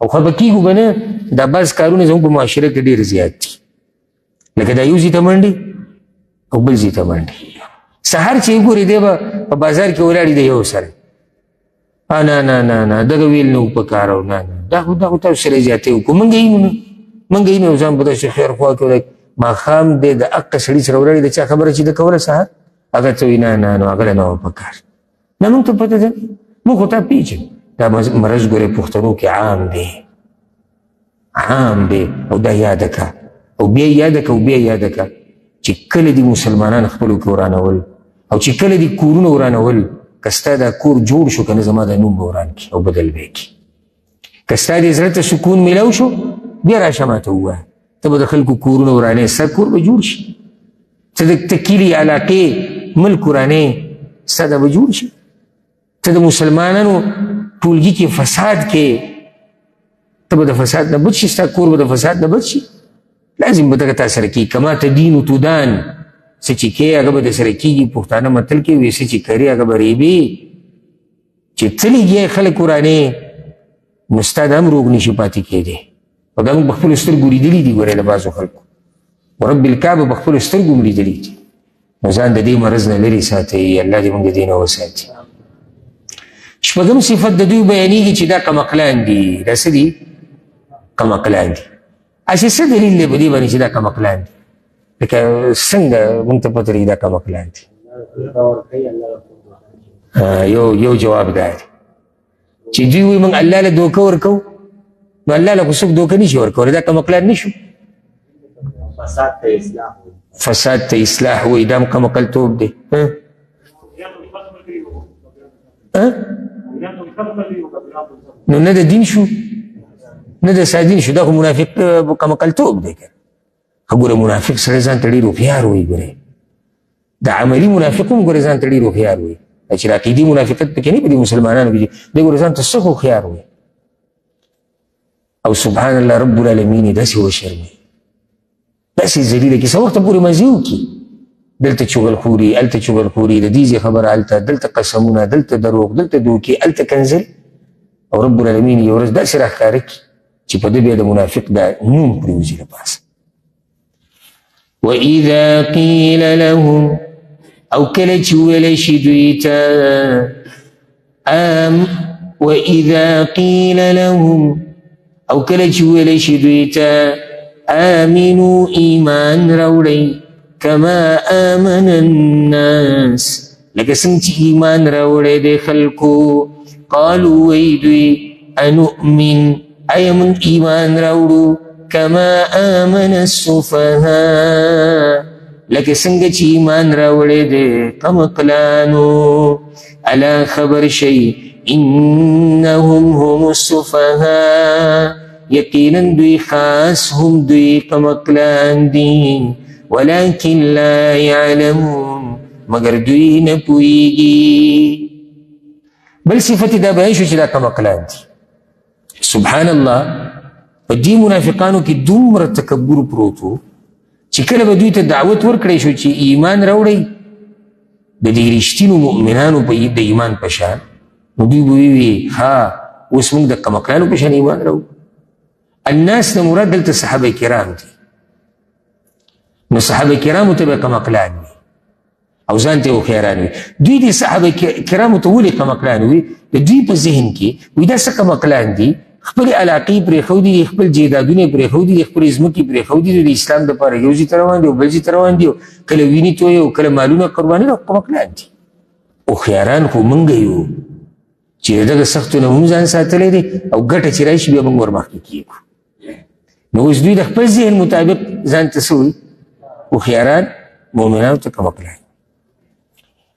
او خفه کېږو به نه. دا بعض کارونه زموږ په معاشره کې ډېر زیات دي، لکه دا یو ځای ته منډې او بل ځای ته منډې. سهار چې وګورې دی به په بازار کې ولاړ دی یو سره، نه نه نه نه دغه ویل نه و په کار، او نه نه دا خو تاسو سره زیاتې وکړو، موږ یې نو موږ یې نو ځان په داسې خیر خوا کې ماښام دی د حقه سړي سره ولاړې د چا خبره چې ده کوله سهار، هغه ته وایي نه نه نو هغه نه و په کار. نه موږ ته پته ده، موږ خو تا پېژنو. دا مرض ګورې پښتنو کې عام دی، عام دی. او دا یاده که او بیا یاده که او بیا یاده که چې کله دي مسلمانان خپلو کې ورانول او چې کله دي کورونه ورانول، که ستا دا کور جوړ شو که نه زما دا نوم به وران کړي او بدل به یې کړي. که ستا دې زړه ته سکون میلاو شو بیا راشه ماته ووایه، ته به د خلکو کورونه ورانې، ستا کور به جوړ شي. ته د کلي علاقې ملک ورانې، ستا دا به جوړ شي. ته د مسلمانانو ټولګي کې فساد کې، ته به د فساد نه بچ شي، ستا کور به د فساد نه بچ شي. لازم به دغه تا سره کېږي. کما تدین تدان، څه چې کوې هغه به در سره کېږي. پښتانه متل کې وایي څه چې کرې هغه به ریبې. چې ته لګیا خلک ورانې، نو ستا د هم روغ نشي پاتې کېدی. او دا موږ په خپلو سترګو لیدلي دي. ګورې د بعضو خلکو ورب الکعبه په خپلو سترګو هم لیدلي دي. نو ځان د دې مرض نه لرې ساتئ. الله دې موږ د دې نه وساتي. شپږم صفت د دوی بیانېږي چې دا کمقلان دي. دا څه دي؟ کمقلان دي. اچې څه دلیل دی په دې باندې چې دا کمقلان دي؟ لکه څنګه موږ ته پته لګي دا کمقلان دي؟ یو جواب دا دی چې دوی وایي موږ الله له دوکه ورکوو. نو الله له خو څوک دوکه نشي ورکولی، دا کمقلان نشو. فساد ته اصلاح وایي، دا هم کمقلتوب دی. نو نه د دین شو نه د سادین شو، دا خو منافق کمقلتوب دی. ګوره منافق سړی ځان ته ډېر هوښیار وایي. ګورې د عملي منافق هم ګوره ځان ته ډېر هوښیار وایي. چې د عقیدي منافقت پکې نه په دې مسلمانانو کې دی. ګوره ځان ته څه هوښیار وایي. او سبحان الله رب العالمین یې داسې وشرمي داسې ذلیله کې څه وخته پورې مزې وکړي دلته چغلخوري هلته چغلخوري د دې ځای خبره هلته دلته قسمونه دلته دروغ دلته دوکې هلته کنځل او رب العالمین یو ورځ داسې راښکاره کړي چې په ده بیا د منافق دا نوم پرېوځي له پاسه وَإِذَا قِيلَ لَهُمْ او کله چې وویلی شي دوی ته وَإِذَا قِيلَ لَهُمْ او کله چې وویلی شي دوی ته آمنوا ایمان راوړئ کما آمن الناس لکه څنګه چې ایمان راوړی دی خلکو قالو وی دوی انؤمن آیا موږ ایمان راوړو کما آمن السفهاء لکه څنګه چې ایمان راوړی دی قمقلانو الا خبر شي انهم هم السفهاء یقینا دوی خاص هم دوی قمقلان دي ولكن لا يعلمون مگر دوی نه پوهیږي بل صفت دا بیان شو چې دا قمقلان دي سبحان الله په دې منافقانو کې دومره تکبر پروت و چې کله به دوی ته دعوت ورکړی شو چې ایمان راوړئ د دې رښتینو مؤمنانو په د ایمان په شان نو دوی به ویوي ها اوس موږ د قمقلانو په شان ایمان راوړو الناس نه مراد دلته صحابه کرام دي نو صحابه کرامو ته به قمقلان وي او ځان ته هوښیاران وي دوی د صحابه کرامو ته ولې قمقلان وي د دوی په ذهن کې وي دا څه قمقلان دي خپلې علاقې پرېښودي دي خپل جیدادونه یې پرېښودي دي خپلې ځمکې پرېښودي دي د اسلام دپاره یو ځای ته روان دي او بل ځای ته روان دي او کله وینې تویې او کله مالونه قرباني او قمقلان دي هوښیاران خو موږ یو چې د دغه سختو نه هم ځان ساتلی دی او ګټه چې راشي بیا موږ ورمخکې کېږو نو اوس دوی د خپل ذهن مطابق ځان ته څه وایي هوښیاران مؤمنانو ته قمقلان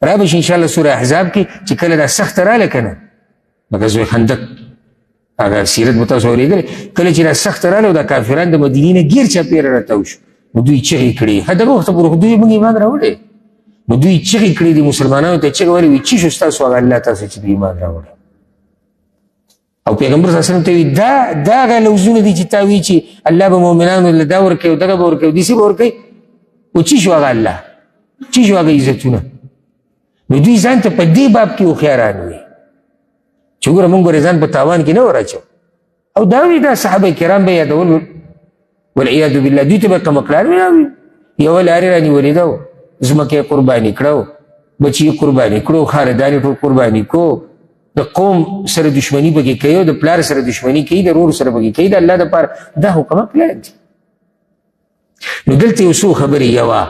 را به شي انشاءالله سوره احزاب کې چې کله دا سخته راله که نه لکه غزوه خندق هغه سیرت به تاسو اورېدلی کله چې دا سخته راله او دا کافران د مدینې نه ګیر چاپېره راتاو شو نو دوی چغې کړې ښه دغه وخته پورې خو دوی موږ ایمان راوړی نو دوی چغې کړې دي مسلمانانو ته چغې ویلې وي چې شو ستاسو هغه الله تاسو چې دوی ایمان راوړی او پیغمبر صلی الله علیه وسلم ته وي دا هغه لوزونه دي چې تا وایي چې الله به مؤمنانو له دا ورکوي او دغه به ورکوي داسې به ورکوي او چې شو هغه الله چې شو هغه عزتونه نو دوی ځان ته په دې باب کې هوښیاران وي چې ګوره موږ به ځان په تاوان کې نه ور اچو او دا وي دا صحابه کرام به یادول والعیاذ بالله دوی ته به قمقلان وي یوه لارې رانیولې ده ځمکه یې قرباني کړه بچي یې قرباني کړو خاندان یې ټول قرباني کړو د قوم سره دشمني پکې کوي او د پلار سره دشمني کوي د ورور سره پکې کوي د الله دپاره دا خو قمقلان دي نو دلته یو څو خبرې یوه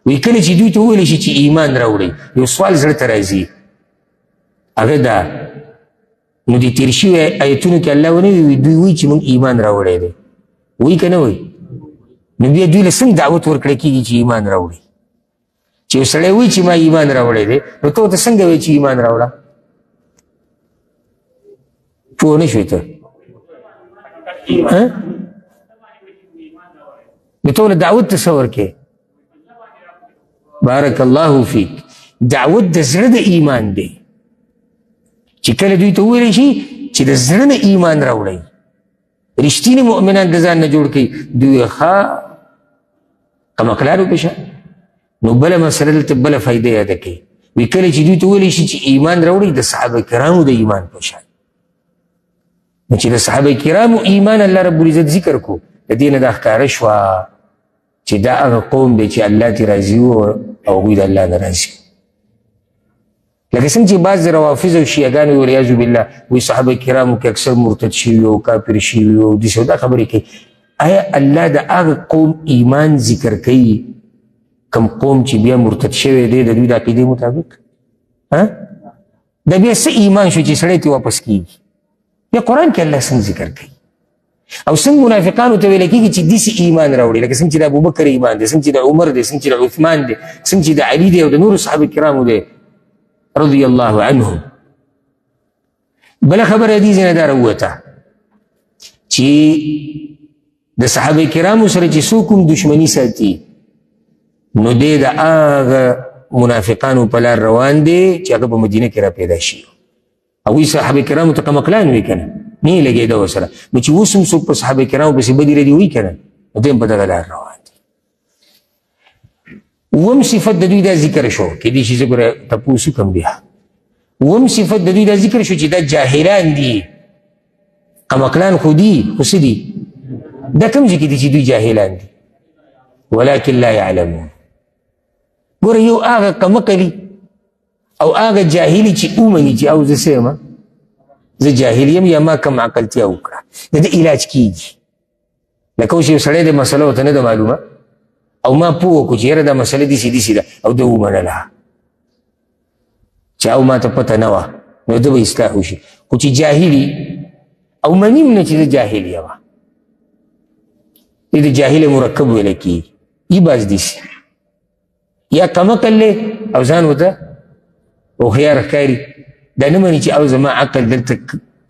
وی کله چې دوی ته وویلی شي چې ایمان راوړئ یو سوال زړه ته راځي هغه دا نو د تېر شوي ایتونو کې الله ونه وي دوی وایي چې موږ ایمان راوړی دی وایي که نه وایي نو بیا دوی له څنګه دعوت ورکړی کېږي چې ایمان راوړي چې یو سړی وایي چې ما ایمان راوړی دی نو ته ورته څنګه وایي چې ایمان راوړه پوه نه شوې ته نو ته له دعوت ته څه ورکې بارک الله فیک دعوت د زړه د ایمان دی چې کله دوی ته وویلی شي چې د زړه نه ایمان راوړئ رښتینې مؤمنان د ځان نه جوړ کړي دوی ښه قمقلانو په شان نو بله مسله دلته بله فایده یاده کوي وی کله چې دوی ته وویلی شي چې ایمان راوړئ د صحابه کرامو د ایمان په شان نو چې د صحابه کرامو ایمان الله رب العزت ذکر کو د دې نه دا ښکاره شوه چې دا هغه قوم دی چې الله ترې راضي و او هغوی د الله نه راضي لکه څنګه چې بعض د روافظ او شیعګانو والعیاذ بالله وایي صحابه کرامو کې اکثر مرتد شوي او کافر شوي او داسې او دا خبرې کوي آیا الله د هغه قوم ایمان ذکر کوي کوم قوم چې بیا مرتد شوی دی د دوی د عقیدې مطابق دا بیا څه ایمان شو چې سړی ترې واپس کېږي بیا قرآن کې الله څنګه ذکر کوي او څنګه منافقانو ته ویل کېږي چې داسې ایمان راوړي لکه څنګه چې د ابوبکر ایمان دی څنګه چې د عمر دی څنګه چې د عثمان دی څنګه چې د علي دی او د نورو صحابه کرامو دی رضی الله عنهم بله خبره دې ځای نه دا راووته چې د صحابه کرامو سره چې څوک هم دشمني ساتي نو دی د هغه منافقانو په لار روان دی چې هغه په مدینه کې را پیدا شي هغوی صحابه کرامو ته قمقلان وي که نه نه یې لګېده ورسره نو چې اوس هم څوک په صحابه کرامو پسې بدې ردې وایي که نه نو دی هم په دغه لار روان دی اوم صفت د دوی دا ذکر شو کېدای شي زه ګوره تپوس وکړم بیا اوم صفت د دوی دا ذکر شو چې دا جاهلان دي قمقلان خو دي خو څه دي دا کوم ځای کې دي چې دوی جاهلان دي ولکن لا یعلمون ګوره یو هغه قمقلي او هغه جاهلي چې ومني چې او زه څه یم زه جاهل یم یا ما کم عقلتیا وکړه د دې علاج کېږي لکه اوس یو سړی د مسله ورته نه ده معلومه او ما پوه وکړو چې یاره دا مسله داسې ده او ده ومنله چې او ما ته پته نه وه نو ده به اصلاح وشي خو چې جاهلي او منیم نه چې زه جاهل یم دې د جاهل مرکب ویلی کېږي ای باز دیسي یا کمقل دی او ځان ورته هوښیار ښکاري دا نه مني چې او زما عقل دلته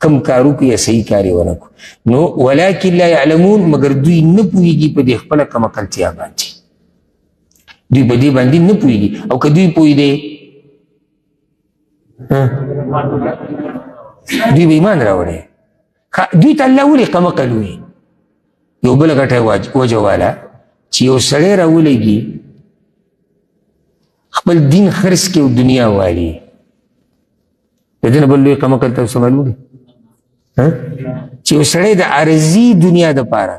کم کار وکړو یا صحیح کار یې ونه کړو نو ولکن لا یعلمون مګر دوی نه پوهېږي په دې خپله کمقلتیا باندې دوی په دې باندې نه پوهېږي او که دوی پوهېدی دوی به ایمان راوړی دوی ته الله ولې قمقل وي یو بله ګټه وجه واله چې یو سړی راولېږي خپل دین خرڅ کړي او دنیا والي د دې نه بل لوی قمقل تاسو معلوم دی چې یو سړی د عارضي دنیا دپاره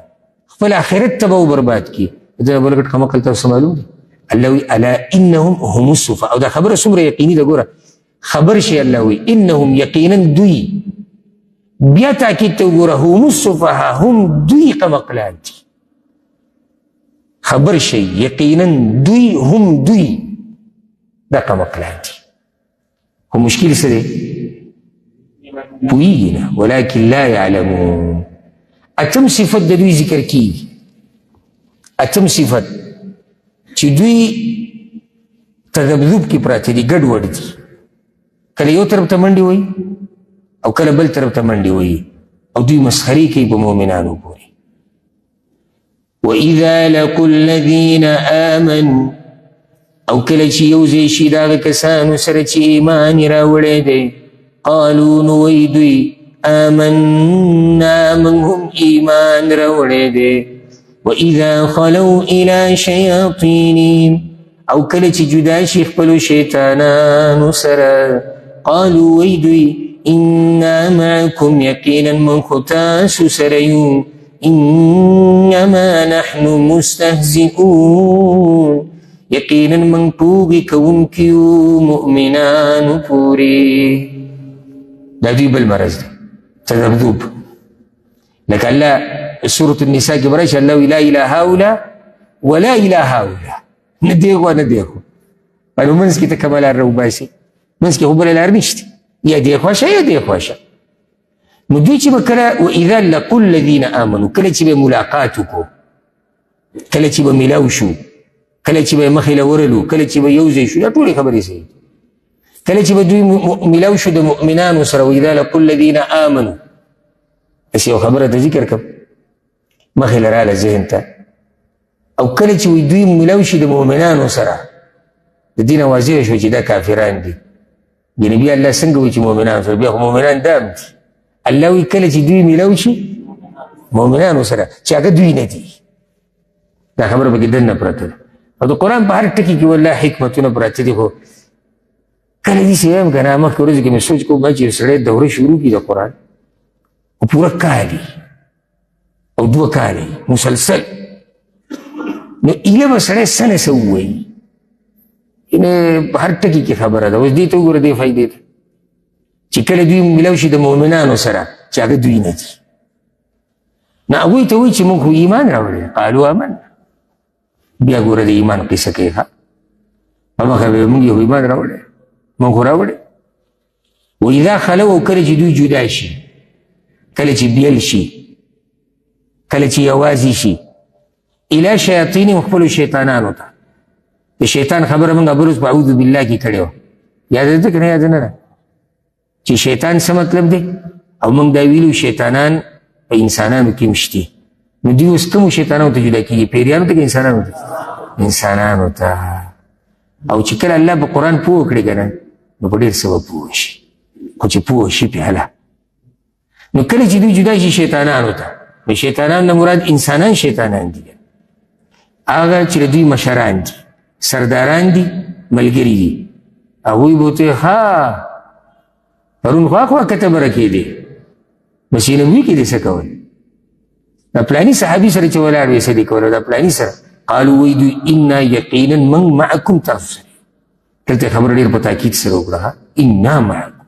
خپل آخرت ته به برباد کړي د دې نه بل ګټ قمقل تاسو معلوم دی الله وی الا انهم هم السفهاء او دا خبره څومره یقیني ده ګوره خبر شي الله وی انهم یقینا دوی بیا تاکید ته وګوره هم السفهاء هم دوی قمقلان دي خبر شي یقینا دوی هم دوی دا قمقلان دي خو مشکل څه دی پوهېږي نه ولکن لا یعلمون اتم صفت د دوی ذکر کېږي اتم صفت چې دوی تذبذب کې پراته دي ګډوډ دي کله یو طرف ته منډې وایي او کله بل طرف ته منډې وایي او دوی مسخرې کوي په مؤمنانو پورې واذا لقوا الذین آمنوا او کله چې یو ځای شي د هغه کسانو سره چې ایمان یې راوړی دی قالوا نو وایي دوی آمنا موږ هم ایمان راوړی دی وإذا خلوا إلى شياطينهم او کله چې جدا شي خپلو شیطانانو سره قالوا وایي دوی إنا معكم یقینا من خو تاسو سره یو إنما نحن مستهزئون یقینا من ټوګې کوونکي یو مؤمنانو پورې دا دوی بل مرض دی تذبذب لکه الله سورة النساء کې برایشي الله لا اله هؤلاء ولا اله هؤلاء نه دیغو نه دیغو نو منځ کې ته کومه لار راوباسي منځ کې خو بله لار نشته یا دی خوښه یا دی خوښه نو دوی چې به کله واذا لقوا الذین آمنوا کله چې به ملاقات وکړو کله چې به میلاو شو کله چې به مخې له ورلو کله چې به یو ځای شو دا ټولې خبرې صحیح کله چې به دوی میلاو شو د مؤمنانو سره واذا لقوا الذین آمنوا داسې یو خبره ته ذکر کړم مخې له راله ذهن ته او کله چې دوی میلاو شي د مؤمنانو سره د دې نه واضح شو چې دا کافران دي یعنې بیا الله څنګه وایي چې مؤمنانو سره بیا خو مؤمنان دام دي الله وایي کله چې دوی میلاو شي مؤمنانو سره چې هغه دوی نه دي دا خبره پکې دننه پرته ده او د قرآن په هر ټکي کې والله حکمتونه پراته دي خو کله داسې وایم که نه مخکې ورځو کې مې سوچ کوم چې یو سړی دوره شروع کړي د قرآن او پوره کال او 2 کال مسلسل نو ایله به سړی څه نه څه ووایي په هر ټکي کې خبره ده اوس دې ته وګوره دې فایدې ته چې کله دوی میلاو شي د مؤمنانو سره چې هغه دوی نه دي نو هغوی ته وایي چې موږ خو ایمان راوړی قالو آمنا بیا ګوره د ایمان قصه کوي ښه هماغه به موږ یو ایمان راوړی موږ خو راوړی واذا خلو او کله چې دوی جدا شي کله چې بیل شي کله چې یوازې شي الی شیاطینهم خپلو شیطانانو ته د شیطان خبره موږ ابروز په اعوذ بالله کې کړې وه یاد ده که نه یاد نه ده چې شیطان څه مطلب دی او موږ دا ویلو شیطانان په انسانانو کې مشتي نو دوی اوس کومو شیطانانو ته جدا کېږي پیریانو ته که انسانانو ته انسانانو ته او چې کله الله په قرآن پوه کړي که نه نو په ډېر څه به پوه شي خو چې پوه شي پې هله نو کله چې دوی جدا شي شیطانانو ته نو شیطانان نه مراد انسانان شیطانان دي هغه چې د دوی مشران دي سرداران دي ملګري دي هغوی به ورته ها پرون خوا کته به راکېدې مسینوي کې دې څه کول دا پلاني صحابي سره چې ولاړ وې څه دې کول دا پلاني سره قالو وی دوی انا یقینا من معکم تاسو سره دلته خبره ډېر په تاکید سره وکړه انا معکم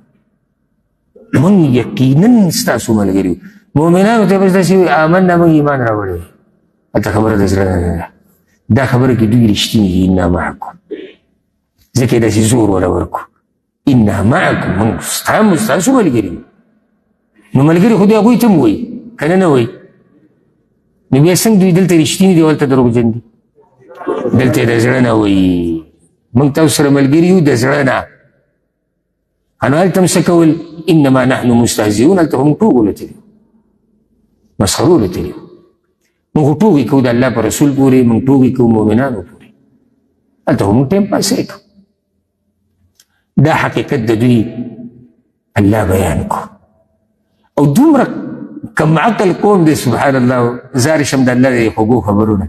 من یقینا ستاسو ملګري مؤمنانو ته به داسې وي آمنا موږ ایمان راوړی هلته خبره د زړه نه ده دا خبره کې دوی رښتیني دي انا معکم ځکه یې داسې زور وله ورکړو انا معکم موږ ستاسو ملګري نو ملګري خو دې هغوی ته هم وایي که نه وایي نو بیا څنګه دوی دلته رښتیني دي او هلته دروغجن دي دلته یې د زړه نه وایي موږ تاسو سره ملګري یو د زړه نه نو هلته هم څه کول انما نحن مستهزئون هلته هم ټوغو له تلي مسخرو له تلي موږ ټوغې کوو د الله په رسول پورې موږ ټوغې کوو مؤمنانو پورې هلته خو موږ ټایم پاسې کوو دا حقیقت د دوی الله بیان کو او دومره کم عقل قوم دی سبحان الله زار شم د الله د خوږو خبرونه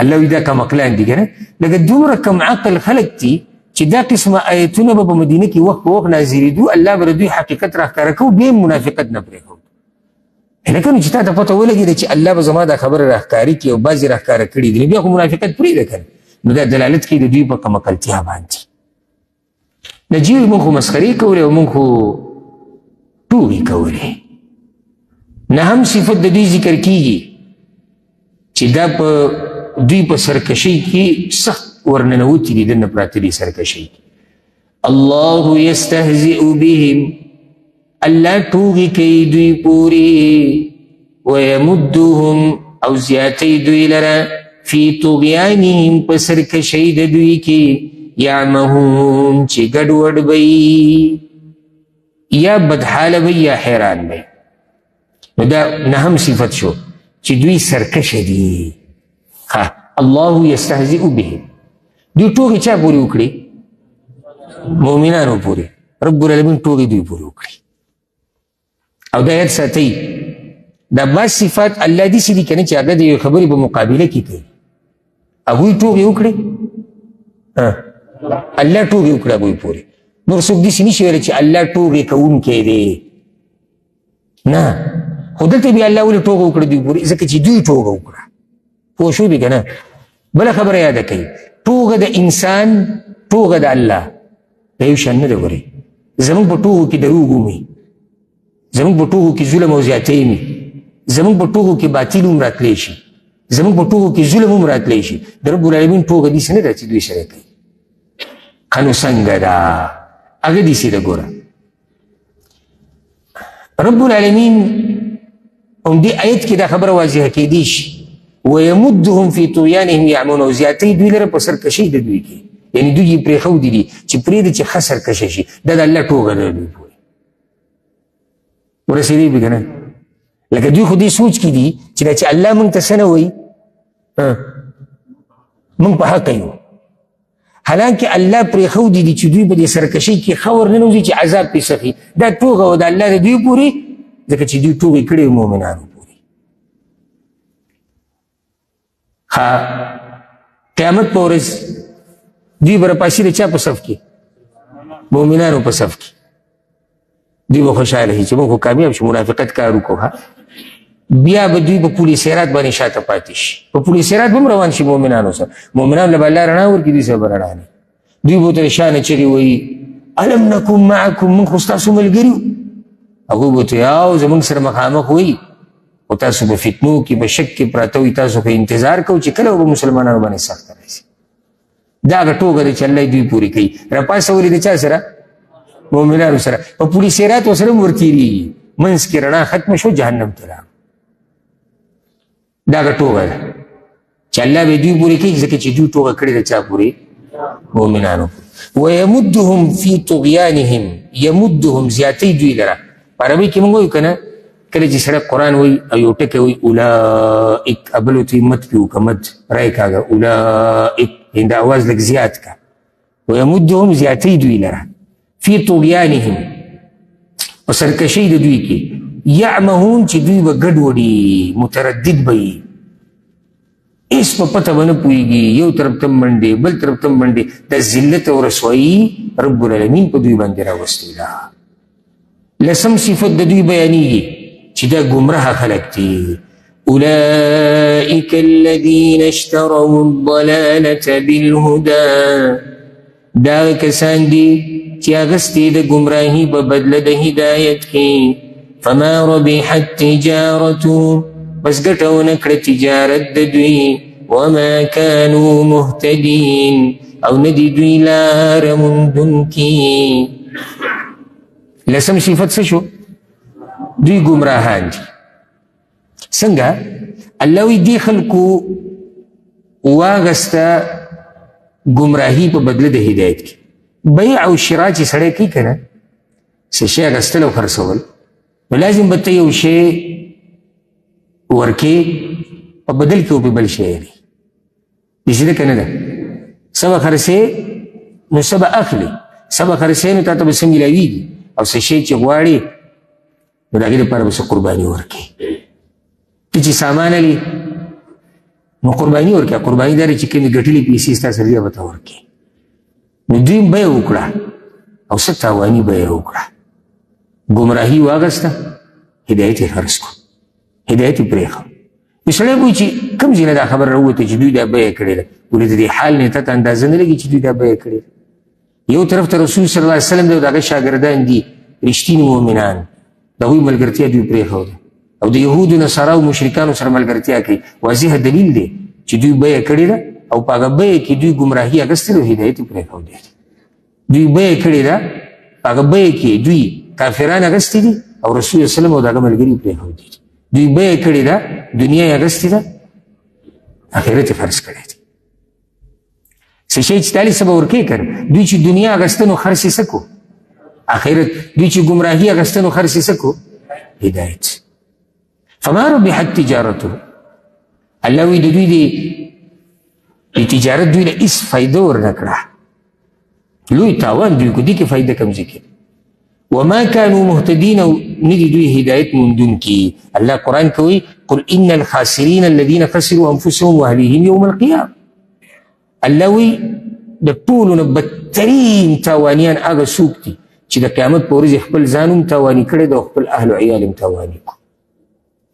الله وی دا کم عقلان دي که نه لکه دومره کم عقل خلک دي چې دا قسمه آیتونه به په مدینه کې وخت په وخت نازلېدو الله به د دوی حقیقت راښکاره کوو بیا هم منافقت نه پرېښود لکه نو چې تا ته پته ولګېده چې الله به زما دا خبره راښکاره کړي او بعضې راښکاره کړي دي نو بیا خو منافقت پرېږده که نو دا دلالت کوي د دوی په کم عقلتیا باندې نجیب مونږ خو مسخرې کولې او مونږ خو ټوغې کولې نهم صفت د دوی ذکر کیږي چې دا په دوی په سرکشۍ کې سخت ورننوتي دي دننه پراته دي سرکشۍ کې الله یستهزئ بهم الله ټوغې کوي دوی پورې ویمدهم او زیاتی دوی لره فی طغیانهم په سرکشۍ د دوی کې یعمهون چې ګډوډ به یا بدحاله به یا حیران به نو دا نهم صفت شو چې دوی سرکشه دي الله یستهزئ بهم دوی ټوغې چا پورې وکړي مؤمنانو پورې رب العالمین ټوغې دوی پورې وکړي او دا یاد ساتئ دا بعض صفات الله داسې دي که نه چې هغه د یوې خبرې په مقابله کې کوي هغوی ټوغې وکړي الله ټوغې وکړه هغوی پورې نور څوک داسې نشي ویلی چې الله ټوغې کوونکی دی نه خو دلته بیا الله ولې ټوغه وکړه دوی پورې ځکه چې دوی ټوغه وکړه پوه شوې که نه بله خبره یاده کوي ټوغه د انسان ټوغه د الله دا یو شان نه ده ګورئ زموږ په ټوغو کې دروغ ومي زموږ په ټوغو کې ظلم او زیاتۍ وي زموږ په ټوغو کې باطل هم راتلی شي زموږ په ټوغو کې ظلم هم راتلی شي د رب العالمین ټوغه داسې نه ده چې دوی سره کوي ښه نو څنګه ده هغه داسې ده ګوره رب العالمین هم دې آیت کې دا خبره واضحه کېدی شي ویمدهم فی طغیانهم یعمون او زیاتۍ دوی لره په سرکشۍ د دوی کې یعنې دوی یې پرېښودي دي چې پرېږده چې ښه سرکشه شي دا د الله ټوغه ده دوی پورې ورسېدی به که نه لکه دوی خو دې سوچ کې دي چې دا چې الله موږ ته څه نه وایي موږ په حقه یو حالانکه الله پرېښودي دي چې دوی به دې سرکشۍ کې ښه ورننوځي چې عذاب پرې سخي دا ټوغه و د الله د دوی پورې ځکه چې دوی ټوغې کړې مؤمنانو پورې قیامت په ورځ دوی به راپاسي د چا په صف کې مؤمنانو په صف کې دوی به خوشحاله شي چې موږ خو کامیاب شو منافقت کار وکړو بیا به دوی په پل صراط باندې شاته پاتې شي په پل صراط به هم روان شي مؤمنانو سره مؤمنانو له به الله رڼا ورکړي دوی سره به رڼا نه دوی به ورته شانه چغې وایي الم نکن معکم موږ خو ستاسو ملګري وو هغوی به ورته یاو زموږ سره مخامخ وایي خو تاسو په فتنو کې په شک کې پراته وي تاسو په انتظار کوو چې کله به مسلمانانو باندې سخته راشي دا هغه ټوغه ده چې الله دوی پورې کوي راپاڅولي د چا سره مؤمنانو سره په پل صراط ورسره هم ورتېرېږي منځ کې رڼا ختمه شو جهنم ته راغلو دا هغه ټوغه ده چې الله به دوی پورې کوي ځکه چې دوی ټوغه کړې ده چا پورې مؤمنانو ویمدهم فی طغیانهم یمدهم زیاتۍ دوی لره په عربۍ کې موږ وایو که نه کله چې سړی قرآن وایي او یو ټکی وایي اولئک بل ورته مد پې وکړه مد رای کاږه اولئک دا اواز لږ زیات کا ویمدهم زیاتۍ دوی لره فی طغیانهم په سرکشۍ د دوی کې یعمهون چې دوی به ګډوډي متردد به وي هېڅ په پته به نه پوهېږي، یو طرف ته منډې بل طرف ته منډې، د ذلت او رسوایي رب العالمین په دوی باندې راوستې ده. لسم صفت د دوی بیانېږي چې دا ګمراه خلک دي. اولئک الذین اشتروا الضلالة بالهدى، دا کسان دي چې اغستې د ګمراهي په بدله د هدایت کې. فما ربحت تجارتهم، بس ګټه ونه کړه تجارت د دوی. وما كانوا مهتدین، او نه دي دوی لاره موندونکي. لسم صفت څه شو؟ دوی ګمراهان دي. څنګه؟ الله وی دې خلکو واغسته ګمراهي په بدله د هدایت کې. بیع او شرا چې سړی کوي که نه، څه شی اخیستل او خرڅول، نو لازم به ته یو شی ورکې په بدل کې وپې بل شی دی. داسې ده که نه ده؟ څه به خرڅې نو څه به اخلي، څه به خرڅې نو تا ته به څه میلاویږي، او څه شی چې غواړې نو د هغې دپاره به څه قرباني ورکې. ته چې سامان علي نو قرباني ورکړه. قرباني دا چې کومې ګټلې پیسې ستا سره بیا به ته ورکړې. نو دوی بیه وکړه او څه تاواني بیه وکړه. ګمراهي واغسته، هدایت یې خرڅ کړو، هدایت یې پرېښود. نو سړی به وایي چې کوم ځای نه دا خبره راووته چې دوی دا بیه کړې ده، ولې د دې حال نه ته اندازه نه لګي چې دوی دا بیه کړې ده. یو طرف ته رسول صلی الله علیه وسلم دی او د هغه شاګردان دي رښتیني مؤمنان، د هغوی ملګرتیا دوی پرېښوده او د یهودو نصارا او مشرکانو سره ملګرتیا کوي. واضح دلیل دی چې دوی بیه کړې ده او په هغه بیه کې دوی ګمراهي اخیستې او هدایت یې پرېښودی. دوی بیه کړې ده، په هغه بیه کې دوی کافران اخیستي دي او رسول الله وسلم او د هغه ملګري پرېښودي دي. دوی بیه کړې ده، دنیا یې اخیستې ده، آخرت یې خرڅ کړی دی. څه شی چې تالي څه به ورکوې که نه، دوی چې دنیا اخیسته نو خرڅ یې څه کړو؟ آخرت. دوی چې ګمراهي اخیسته نو خرڅ یې څه کړو؟ هدایت. فما ربحت تجارته، الله وی د دوی د تجارت دوی له هېڅ فایده ورنه کړه، لوی تاوان دوی کو. دې کې فایده کوم ځای کې؟ وما كانوا مهتدین، او نه دي دوی هدایت موندونکي. الله قرآن کې وایي قل ان الخاسرین الذین خسروا انفسهم واهلیهم یوم القیامه. الله وی د ټولو نه بدترین تاوانیان هغه څوک دي چې د قیامت په ورځ خپل ځان هم تاواني کړی ده او خپل اهل و عیال هم تاواني کړو،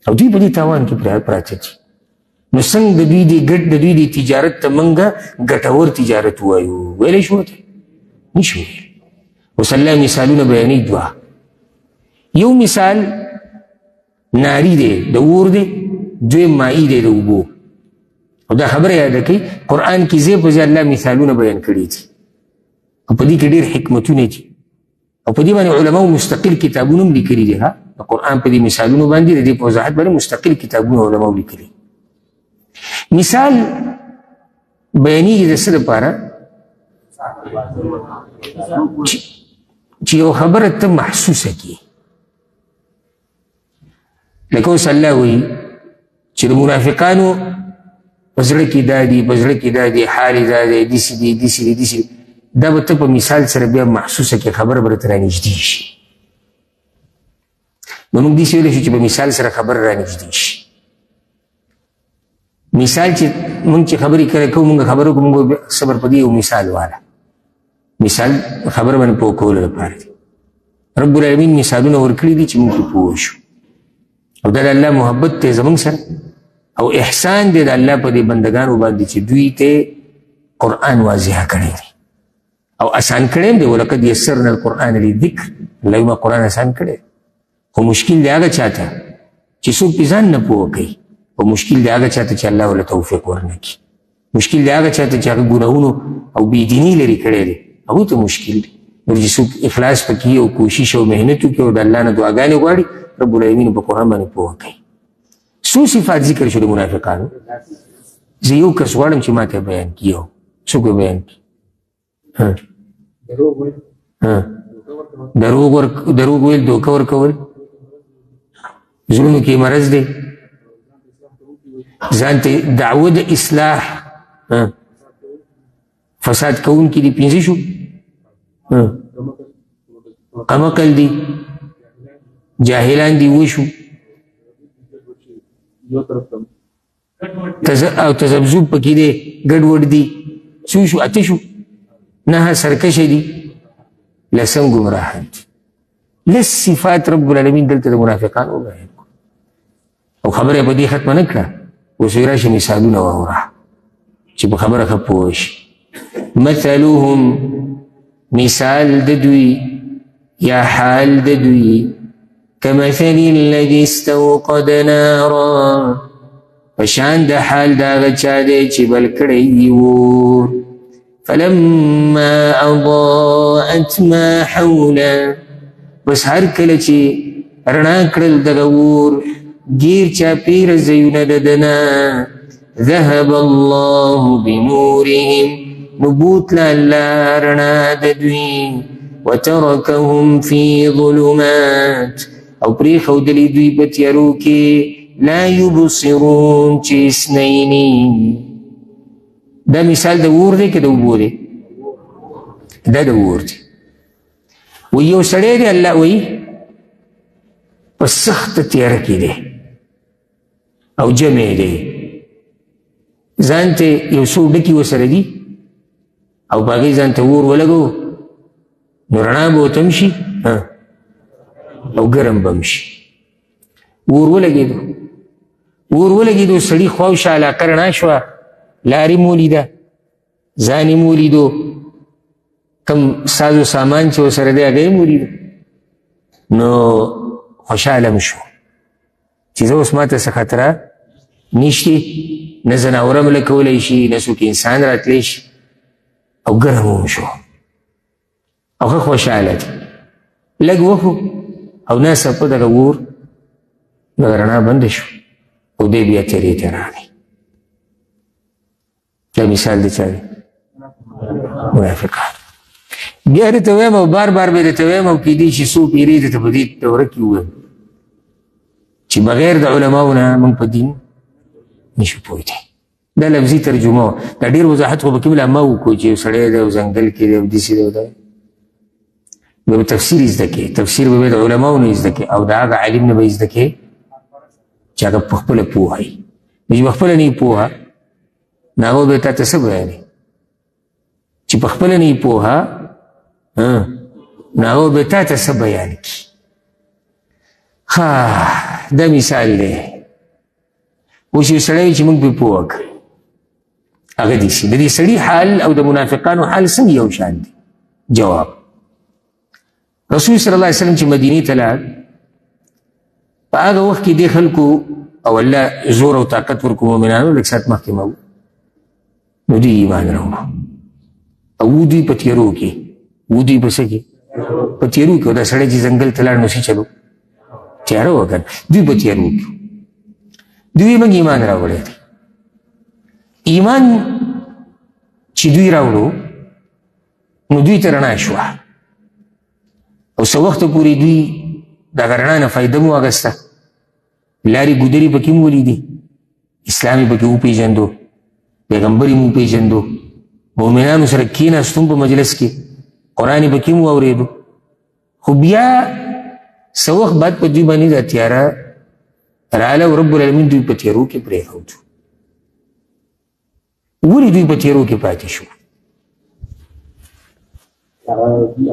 او دوی په دې تاوان کې پراته دي. نو څنګه د دوی د دوی د تجارت ته موږ ګټور تجارت وایو؟ ویلی شو ته؟ نشو ویلی. اوس الله مثالونه بیانوي دوه. یو مثال ناري دی، د اور دی، دویم مائی دی، د اوبو. او دا خبره یاده کوي قرآن کې ځای په ځای الله مثالونه بیان کړي دي او په دې کې ډېر حکمتونه دي او په دې باندې علماو مستقل کتابونه هم لیکلي دي. ها د قرآن په دې مثالونو باندې د دې په وضاحت باندې مستقل کتابونه علماو لیکلي. مثال بیانېږي د څه دپاره؟ چې یو خبره ته محسوسه کړي. لکه اوس الله وایي چې د منافقانو په زړه کې دا دي، په زړه کې دا دي، حال یې دا دی، داسې دي داسې دي داسې دي. دا به ته په مثال سره بیا محسوسه کړې، خبره به درته رانږدې شي. نو موږ داسې ویلی شو چې په مثال سره خبره رانږدې شي. مثال چې موږ چې خبرې کله کوو، موږ خبرو کوو، موږ صبر په دې یو مثال واله، مثال خبره باندې پوه کولو لپاره دی. رب العالمین مثالونه ورکړي دي چې موږ پرې پوه شو، او دا د الله محبت دی زموږ سره، او احسان دی د الله په دې بندګانو باندې چې دوی ته قرآن واضح کړی دی او آسان کړی دی. ولقد یسرنا القرآن للذکر، الله ما قرآن آسان کړی، خو مشکل دی هغه چاته چې څوک پې ځان نه پوه کوي، او مشکل دی هغه چاته چې الله ورله توفیق ورنه کړي. مشکل دی هغه چاته چې هغه ګناهونو او بېدیني لرې کړی دی، هغوی ته مشکل دی. نو چې څوک اخلاص پکې او کوشش او محنت وکړي او د الله نه دعاګانې غواړي، رب العالمین په قرآن باندې پوه کوي. څو صفات ذکر شو د منافقانو؟ زه یو کس غواړم چې ما ته بیان کړي. یو څوک به بیان کړي؟ دروغ ویل، دوکه ورکول، زړونو کې مرض دی، ځان ته دعوه د اصلاح، فساد کوونکي دي، پنځه شو. قمقل دي، جاهلان دي، وشو. او تذبذب پکې دی ګډوډ دي څو شو اته شو نه سرکشه دي لسم ګمراهان دي لس صفات رب العالمین دلته د منافقانو وبیان او خبره په دې ختمه نه کړه اوس یې راشي مثالونه واوره چې په خبره ښه پوه شي مثلهم مثال د دوی یا حال د دوی كمثل الذي استوقد نارا فشان د حال دا هغه چا دی چې بل کړی وي اور فلما اضاءت ما حوله بس هر کله چې رڼا کړل دغه اور ګیر چاپېره ځایونه د ده نه ذهب الله بنورهم نو بوتله الله رڼا د دوی وتركهم في ظلمات او پرېښودلي دوی په تیارو کې لا یبصرون چې اسنیني دا مثال د اور دی که د اوبو دی دا د اور دی و یو سړی دی الله وایي په سخته تیاره کې دی او جمع دی ځان ته یو څو ډکي ورسره دي او په هغې ځان ته اور ولګو نو رڼا به ورته هم شي او ګرم به هم شي اور ولګېدو سړي خواوشا علاقه رڼا شوه لارې مو لیده ځان یې مو لیدو کم ساز و سامان چې ورسره دی هغه یې مو لیدو نو خوشحاله م شو چې زه اوس ماته څه خطره نشتې نه ځناوره مله کولی شي نه څوک انسان راتلی شي او ګرم هم شو او ښه خوشحاله دی لږ وخو او ناڅاپه دغه اور دغه رڼا بنده شو او دی بیا تیرې ته راغی دا مثال دی چا دی منافقان بیا درته وایم او بار بار به درته وایم او کیدای شي څو پیرې درته په دې دوره کې ووایم چې بغیر د علماو نه موږ په دین نشو پوهېدی دا لفظي ترجمه وه دا ډېر وضاحت خو به کوم ما وکړو چې یو سړی دی او ځنګل کې دی او داسې دی او دا بیا به تفسیر یې زده کړې تفسیر به د علماو نه یې زده کړې او د هغه عالم نه به یې زده کړې چې هغه په خپله پوهه وي چې په خپله نه یې پوهه نو هغه به تا ته څه بیانوي چې په خپله نه یې پوهه نو هغه به تا ته څه بیان کړي دا مثال دی اوس یو سړی چې موږ پرې پوه کړو هغه داسې د دې سړي حال او د منافقانو حال څنګه یو شان دی جواب رسول صلی الله علیه وسلم چې مدینې ته لاړ په هغه وخت کې دې خلکو او الله زور او طاقت ورکو مؤمنانو لږ ساعت مخکې ما نو دوی ایمان راوړو او دوی په تیارو کې دوی په څه کې په تیارو کې او دا سړی چې ځنګل ته لاړ نو څه چلو تیاره وکړ دوی په تیارو کې دوی موږ ایمان راوړی دی ایمان چې دوی راوړو نو دوی ته رڼا شوه او څه وخته پورې دوی د هغه رڼا نه فایده مو اخیسته لارې ګودرې پکې مو ولیدې اسلام یې پکې وپېژندو پیغمبر یې مو وپېژندو مؤمنانو سره کېناستو په مجلس کې قرآن یې پکې مو اورېدو خو بیا څه وخت بعد په دوی باندې دا تیاره راله او رب العالمین دوی په تیارو کې پرېښودو ولې دوی په تیارو کې پاتې شو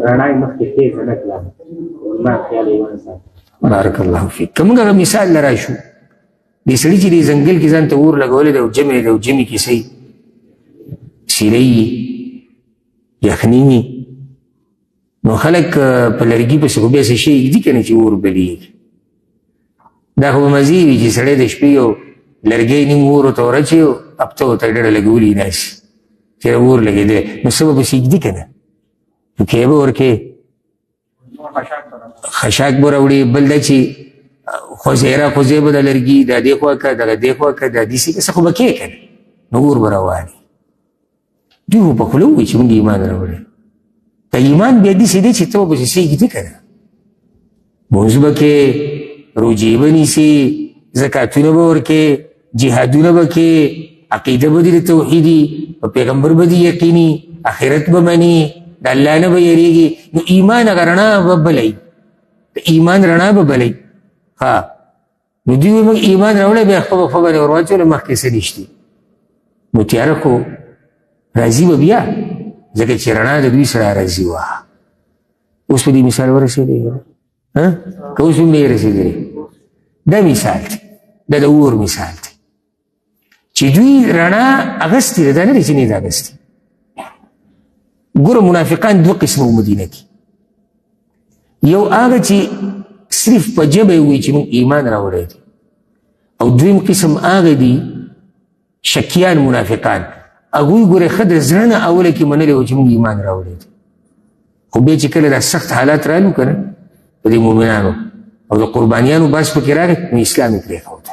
رڼا یې مخکې تېزه نه کړه ما خیال یې ونه ساته بارک الله فیک که موږ هغه مثال له راشو دې سړي چې دې ځنګل کې ځان ته اور لګولی دی او جمع دی او جمع کې صحیح سیلی یخني نو خلک په لرګي پسې خو بیا څه شی ږدي که نه چې اور بلیږي دا خو به مزې وي چې سړی د شپې یو لرګی نیم اور ورته ورچوي او هفته ورته ډډه لګولي ناسي چې اور لګېدلی نو څه به پسې ږدي که نه نو کې به ورکې خشاک به راوړي بل دا چې خوځې راخوځې به د لرګي دا دې خوا که دغه دې خوا که دا داسې که څه خو به کې که نه نو اور به رواني دوی خو په خوله ووایي چې موږ ایمان راوړی که ایمان بیا داسې دی چې ته به پسې څه ږدي که نه مونځ به کې روجې به نیسي زکاتونه به ورکې جهادونه به کې عقیده به دې د توحیدي په پیغمبر به دې یقیني آخرت به مني د الله نه به یېرېږي نو ایمان هغه رڼا به بلی د ایمان رڼا به بلی نو دوی موږ ایمان راوړی بیا خپل خوا باندې ور واچوله مخکې څه نشتي نو تیاره خو راځي به بیا ځکه چې رڼا د دوی سره راځي وه اوس په دې مثال ورسېدی که اوس هم نه یې رسېدلی دا مثال دی دا د اور مثال دی چې دوی رڼا اغستې ده دا نه دی چې نه ده اغستې ګوره منافقان دوه قسمه مدینه کې یو هغه چې صرف په ژبه یې وایي چې موږ ایمان راوړی دی او دویم قسم هغه دي شکیان منافقان هغوی ګوره ښه د زړه نه اوله کې منلی و چې موږ ایمان راوړی دی خو بیا چې کله دا سخت حالات رالو که نه په دې مؤمنانو او د قربانیانو باز پکې راغی نو اسلام یې پرېښوده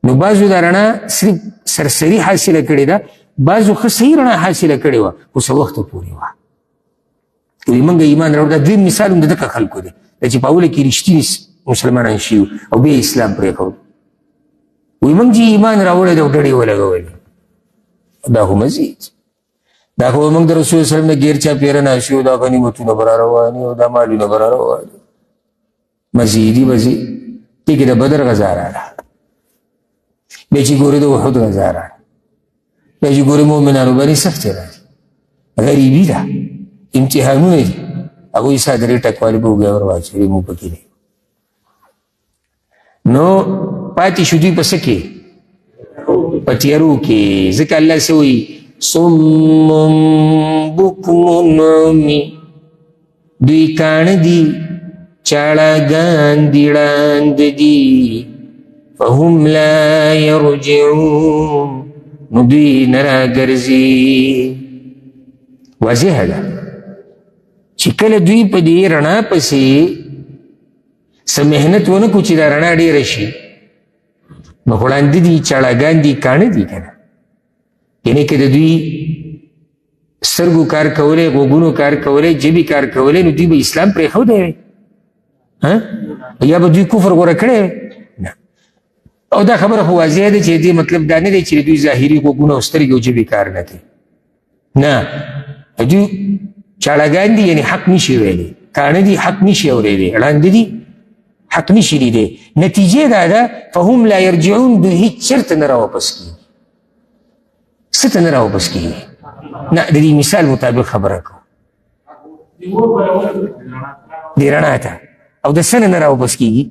نو بعضو دا رڼا صرف سرسري حاصله کړې ده بعضو ښه صحیح رڼا حاصله کړې وه خو څه وخته پورې وه وایي موږ ایمان راوړو دا دویم مثال هم د دغه خلکو دی دا چې په اوله کې رښتیني مسلمانان شي او بیا اسلام پرېښود وایي موږ چې ایمان راوړی دی او ډډې ولګولې دا خو مزید دا خو موږ د رسول صلی الله علیه وسلم نه ګیر چاپېره ناشي او دا غنیمتونه به رارواني او دا مالونه به رارواني مزیدي مزید ټیکې د بدر غزا راغله بیا چې ګورې د احد غزا راغله بیا چې ګورې مؤمنانو باندې سختې راځي غریبي ده امتحانونه دي هغوی صادرې ټکوالې به وبیا ور واچوي موږ پکې نه نو پاتې شو دوی په څه کې په تیارو کې ځکه الله څه وایي صم بکم عمی دوی کاڼه دي چاړهګان دي ړاند دي فهم لا یرجعون نو دوی نه راګرځي واضحه ده چې کله دوی په دې رڼا پسې څه محنت ونه کړو چې دا رڼا ډېره شي نو وړاندې دي چاړهګان دي کاڼه دي که نه یعنې که د دوی سترګو کار کولی غوږونو کار کولی ژبې کار کولی نو دوی به اسلام پرېښودی وی یا به دوی کفر غوره کړی نه او دا خبره خو واضحه ده چې دې مطلب دا نه دی چې دوی ظاهري غوږونه او سترګې او ژبې کار نه کوي نه دوی چاړهګان دي یعنې حق نشي ویلی کاڼه دي حق نشي اورېدی ړانده دي حق نشي لیدی نتیجې دا ده فهم لا یرجعون دوی هیڅ چېرته نه راواپس کېږي څه ته نه راواپس کېږي نه د دې مثال مطابق خبره کوو دې رڼا ته او د څه نه راواپس کېږي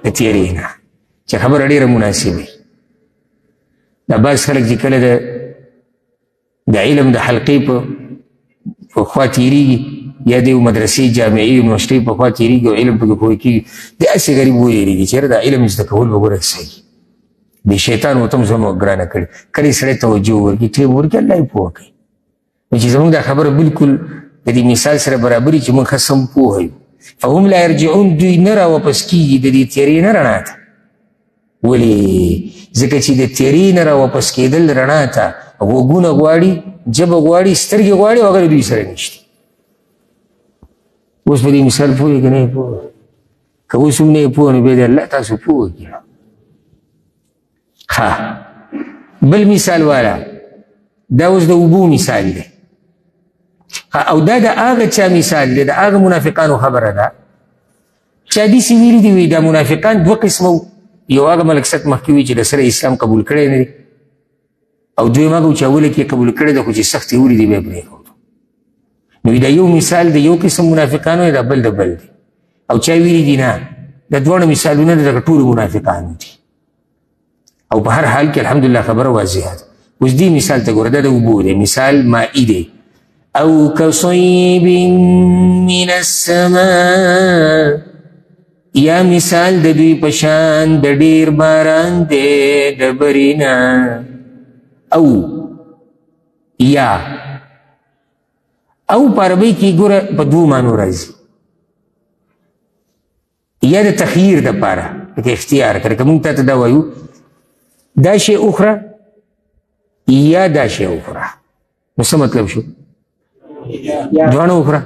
د تیارې نه چې خبره ډېره مناسبه دا بعض خلک چې کله د علم د حلقې په خوا تېرېږي یا د یو مدرسې جامعې یونیورسټۍ په خوا تېرېږي او علم پکې پوه کېږي داسې غریب ویرېږي چې یاره دا علم زده کول به ګوره صحیح د شیطان ورته هم زموږ ګرانه کړي کله سړی توجه ورکړي ټیم ورکړي الله یې پوه کوي نو چې زموږ دا خبره بالکل د دې مثال سره برابري چې موږ ښه سم پوه یو فهم لا یرجعون دوی نه راواپس کېږي د دې تیارې نه رڼا ته ولې ځکه چې د تیارې نه راواپس کېدل رڼا ته غوږونه غواړي ژبه غواړي سترګې غواړي او هغه دوی سره نشته اوس په دې مثال پوهېږي که نه یې پوه که اوس هم نه یې پوه نو بیا د الله تاسو پوه کړي ښه بل مثال والا دا اوس د اوبو مثال دی او دا د هغه چا مثال دی د هغه منافقانو خبره ده چا داسې ویلي دي وایي دا منافقان دوه قسمه یو هغه ملک صد مخکې وي چې د سره اسلام قبول کړی نه دی او دویم هغه چې اوله کې قبول کړی ده خو چې سخت یې ولیدي بیا پرېښود نو دا یو مثال د یو قسم منافقانو دی دا بل د بل دی او چا ویلي دي نه دا دواړه مثالونه د دغه ټولو منافقانو دي او په هر حال کې الحمدلله خبره واضحه ده اوس دې مثال ته ګوره دا د اوبو دی مثال مائی دی او کصیب من السماء یا مثال د دوی په شان د ډېر باران دی د برینا او یا او په عربۍ کې ګوره په دوو معنو راځي یا د تخییر دپاره پکې اختیار کړه که موږ تا ته دا وایو دا شی اخره یا دا شی اخره نو څه مطلب شو دواړه اخره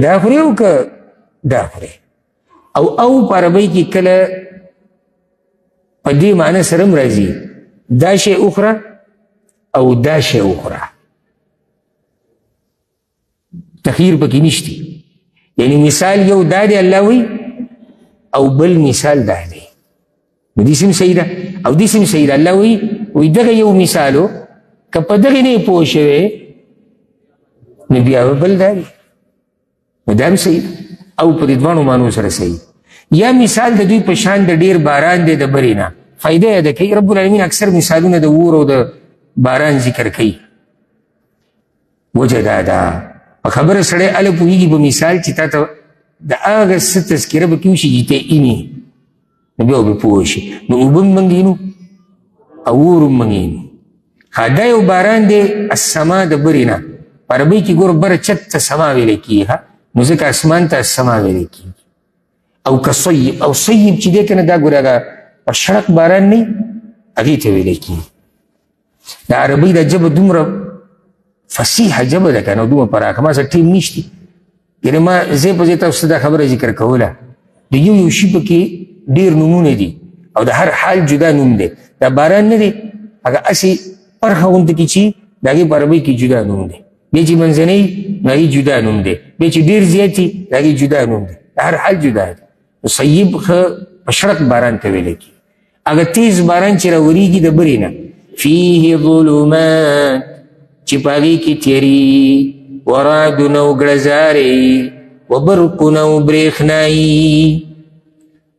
دا خوري او که دا خوري او په عربۍ کې کله په دې معنی سره هم راځي دا شی اخره او دا شی اخره تخییر پکې نشتی یعنی مثال یو دا دی الله وی او بل مثال دا دی نو دې سم صحیح ده او دې سم صحیح ده. الله وایي دغه یو مثالو که په دغې نه یې پوه شوې نو بیا به بل دا وي، نو دا هم صحیح ده او په دې دواړو معنو سره صحیح. یا مثال د دوی په شان د ډېر باران دی د برې نه، فایده یې ده کوي. رب العالمین اکثر مثالونه د اور او د باران ذکر کوي. وجه دا ده په خبره سړی هله پوهېږي په مثال چې تا ته د هغه څه تذکره به کې وشي چې ته اینې نو بیا به پوه شي. نو اوبه هم منګینو او اور هم منګینو. دا یو باران دی السما د برې نه. په عربۍ کې ګوره بره چت ته سما ویلی کېږي، نو ځکه اسمان ته السما ویلی کېږي. او که صیب او صیب چې دی که نه دا ګوره هغه په شړک باران نه هغې ته ویلی کېږي. د عربۍ دا ژبه دومره فصیحه ژبه ده که نه دومره پراخه. ما سره ټیم نشتی، یعنې ما ځای په ځای تاسو ته دا خبره ذکر کوله. د یو شي پکې ډېر نومونه دي او د هر حال جدا نوم دی. دا باران نه دی هغه هسې پرخه غوندې کې چې د هغې په عربۍ کې جدا نوم دی. بیا چې منځنی نو هغې جدا نوم دی. بیا چې ډېر زیات وي د هغې جدا نوم دی. د هر حال جدا دی. نو صیب ښه په شړک باران ته ویلی کېږي. هغه تیز باران چې راورېږي د برې نه، فیه ظلمات چې په هغې کې تیري، ورعدونه او ګړزارې، وبرقونه او برېښنایي.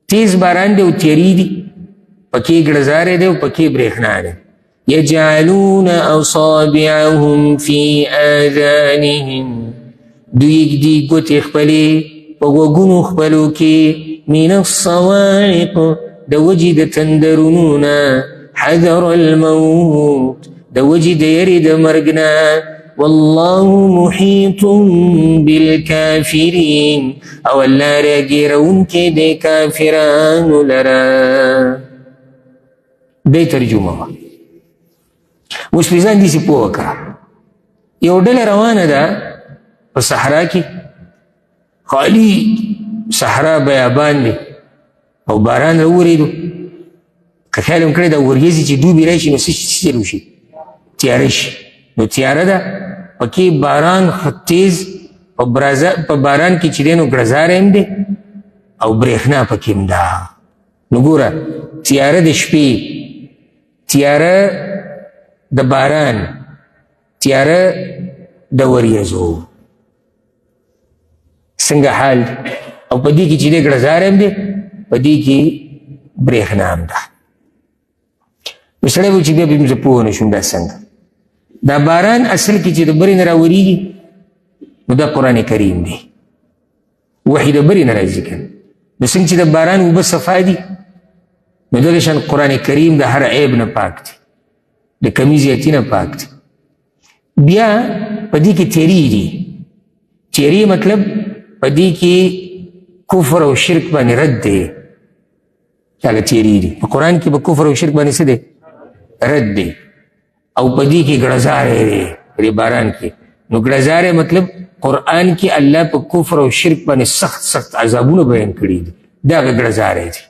تیز باران دی او تیری دی، پکې ګړزارې دی او پکې برېښنا دی. یجعلون اصابعهم فی آذانهم دوی ږدي ګوتې خپلې په غوږونو خپلو کې، من الصواعق د وجې د تندرونو نه، حذر الموت د وجې د یرې د مرګ نه. والله محیط بالکافرین او الله راګیرونکی دی کافرانو لره. دی ترجمه وه. اوس پرې ځان داسې پوه وکړه. یو ډله روانه ده په صحرا کې، خالي صحرا بیابان دی او باران راورېدو. که خیال هم کړی دا ورېځې چې دوبي راشي نو څه چل وشي؟ تیاره شي. نو تیاره ده پکې باران ښه تیز، په باران کې چې دی نو ګړزاری هم دی او برېښنا پکې هم ده. نو ګوره تیاره د شپې، تیاره د باران، تیاره د وریځو، څنګه حال دی. او په دې کې چې دی ګړزاری هم دی، په دې کې برېښنا هم ده. نو سړی به چې بیا به زه پوه نه شوم دا څنګه. دا باران اصل کې چې د برې نه راورېږي نو دا قرآن کریم دی، وحی د برې نه راځي که نو څنګه چې د باران اوبه صفا دي نو دغه شان قرآن کریم د هر عیب نه پاک دی، د کمي زیاتي نه پاک دی. بیا په دې کې تیری دي. تیری مطلب په دې کې کفر او شرک باندې رد دی. هغه تیری دي په قرآن کې به کفر او شرک باندې څه دی؟ رد دی. او په دې کې ګړزاری دی په باران کې. نو ګړزاری مطلب قرآن کې الله په کفر او شرک باندې سخت سخت عذابونه بیان کړي دي، دا هغه ګړزاری دی.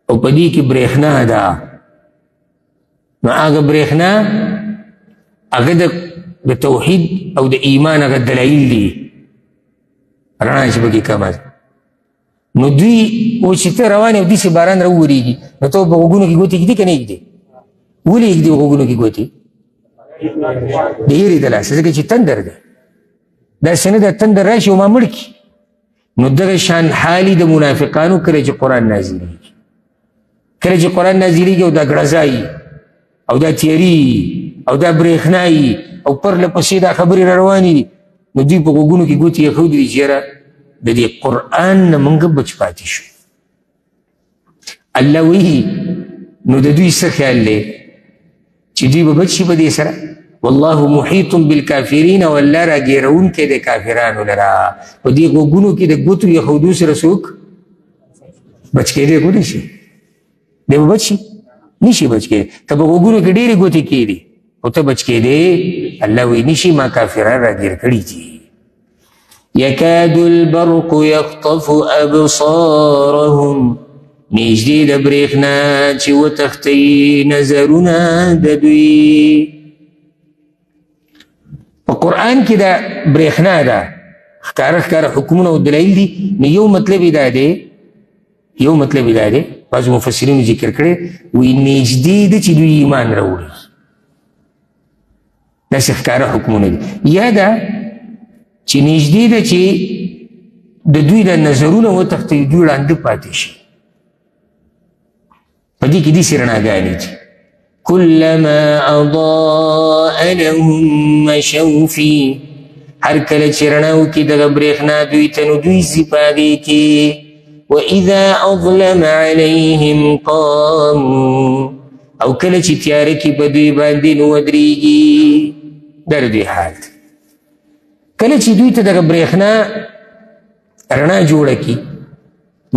او په دې کې برېښنا ده. نو هغه برېښنا هغه د توحید او د ایمان هغه دلایل دي، رڼا چې پکې کمه ده. نو دوی و چې ته روان او داسې باران راوورېږي نو ته په غوږونو کې ګوتې ږدي که نه ږدي؟ ولې ږدي غوږونو کې ګوتې؟ د یېرې د لاسه، ځکه چې تندر دی. داسې نه ده تندر راشي او ما مړ کړي. نو دغه شان حالي د منافقانو کله چې قرآن نازلېږي، کله چې قرآن نازلېږي او دا ګړزایي او دا تیري او دا برېښنایي او پرله پسې دا خبرې را روانې دي نو دوی په غوږونو کې ګوتې ایښودې دي چې یاره د دې قرآن نه موږ بچ پاتې شو. الله وایي نو د دوی څه خیال دی چې دوی به بچ شي په دې سره؟ والله محیط بالکافرین او الله راګیرونکی دی کافرانو لره. په دې غوږونو کې د ګوتو ایښودو سره څوک بچ کېدی خو نه شي. دی به بچ شي؟ نه شي بچ کېدی. که په غوږونو کې ډېرې ګوتې کېدي خو ته بچ کېدی؟ الله وایي نه شي، ما کافران راګیر کړي دي. یکاد البرق یخطف ابصارهم نږدې د برېښنا چې وتښتوي نظرونه د دوی. په قرآن کې دا برېښنا ده، ښکاره ښکاره حکمونه او دلایل دي. نو یو مطلب یې دا دی یو مطلب دا دی بعضو مفسرینو ذکر کړی وایي نږدې ده چې دوی ایمان راوړي داسې ښکاره حکمونه دي یا دا چې نږدې ده چې د دوی د نظرونه وتښتوي دوی ړانده پاتې شي په دې کې داسې رڼاګانې دي کلما اضاء لهم مشوا فيه هر کله چې رڼا وکړي دغه برېښنا دوی ته نو دوی ځي په هغې کې وإذا أظلم عليهم قاموا او کله چې تیاره کې په دوی باندې نو ودرېږي دا د دوی حال کله چې دوی ته دغه برېښنا رڼا جوړه کړي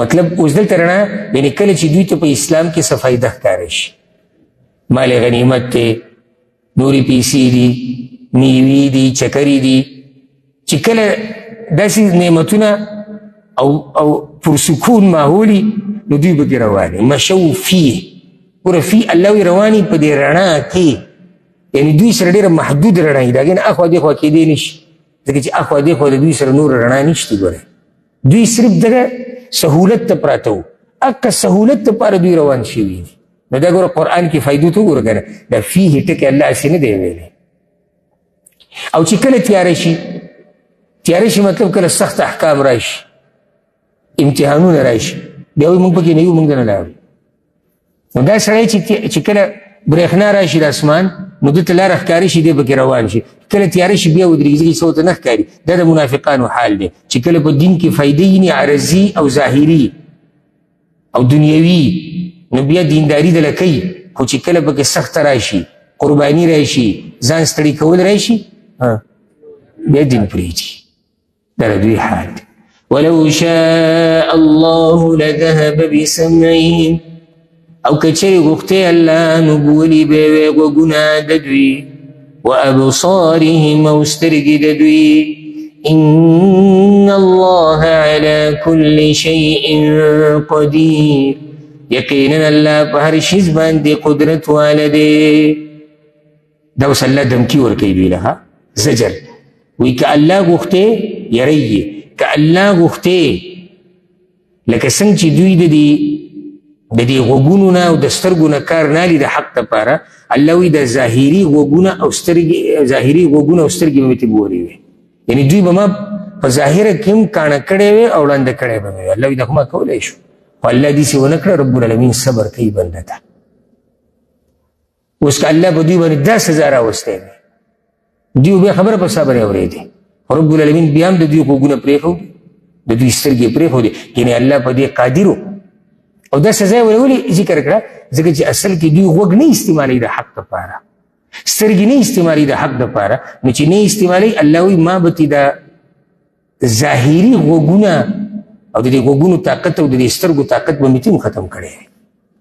مطلب اوس دلته رڼا یعنې کله چې دوی ته په اسلام کې څه فایده ښکاره شي مال غنیمت دی نورې پیسې دي میوې دي چکرې دي چې کله داسې نعمتونه او پرسکون ماحولي نو دوی به کې روانې مشو فیه ګوره فی الله وي رواني په دې رڼا کې یعنې دوی سره ډېره محدود رڼا وي د هغې نه اخوا دېخوا کېدی نه شي ځکه چې اخوا دېخوا د دوی سره نور رڼا نشته ګوره دوی صرف دغه سهولت ته پراته وو اکه سهولت دپاره دوی روان شوي دي نو دا ګوره قرآن کې فایدو ته وګوره که نه دا فیه ټکې الله هسې نه دی ویلی او چې کله تیاره شي مطلب کله سخت احکام راشي امتحانونه راشي بیا وایي موږ پکې نه یو موږ نه لاړو نو دا سړی چې کله برېښنا راشي د اسمان نو دته لاره ښکاري شي دی پکې روان شي کله تیاره شي بیا ودرېږي ځکه چې څه ورته نه ښکاري دا د منافقانو حال دی چې کله په دین کې فایدې یې عرضي او ظاهري او دنیوي نو بیا دینداري دله کوي خو چې کله پکې سخته راشي قرباني راشي ځان ستړي کول راشي بیا دین پرېږدي دا د دوی حال دی ولو شاء الله لذهب بسمعهم او کچری غوښتې الله نو بولي به یې وی غوږونه د دوی وابصارهم او سترګې د دوی ان الله على كل شيء قدير یقینا الله په هر شي باندې قدرت والا دی دا اوس الله دمکي ورکوي دوی له زجر وی که الله غوښتې یری که الله غوښتې لکه څنګه چې دوی د دې غوږونو نه او د سترګو نه کار نه اخلي د حق دپاره الله وایي د ظاهري غوږونه او سترګې به مې ته ګورې وې یعنې دوی به ما په ظاهره کې هم کاڼه کړی وې او ړانده کړی به مې وې الله وایي دا خو ما کولی شو خو الله داسې ونه کړه رب العالمین صبر کوي بنده ته اوس که الله په دوی باندې دا سزا راوستی دی دوی بیا خبره په صبر یې اورېدې رب العالمین بیا هم د دوی غوږونه پرېښودي د دوی سترګې پرېښودې یعنې الله په دې قادر او دا سزا یې ولې ذکر کړه ځکه چې اصل کې دوی غوږ نه استعمالوي د حق دپاره سترګې نه استعمالوي د حق دپاره نو چې نه استعمالوي الله وایي ما به تې د ظاهري غوږونه او د دې غوږونو طاقت او د دې سترګو طاقت به مې ته هم ختم کړی دی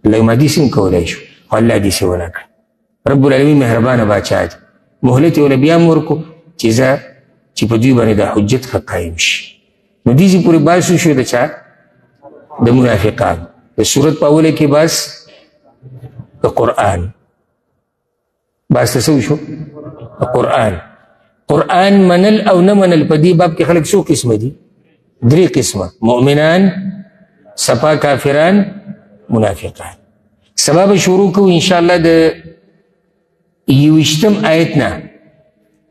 الله ما داسې هم کولی شو خو الله داسې ونه کړ رب العالمین مهربانه باچا دی مهلت یې وله بیا هم ورکو چې په دوی باندې دا حجت ښه قایم شي نو دې پورې باز شو د چا د منافقانو د صورت په اوله کې باز د قرآن باز ته څه وشو د قرآن منل او نه منل په دې باب کې خلک څو قسمه دي 3 قسمه مؤمنان صفا کافران منافقان سبب شروع کوو انشاءالله د 21 آیت نه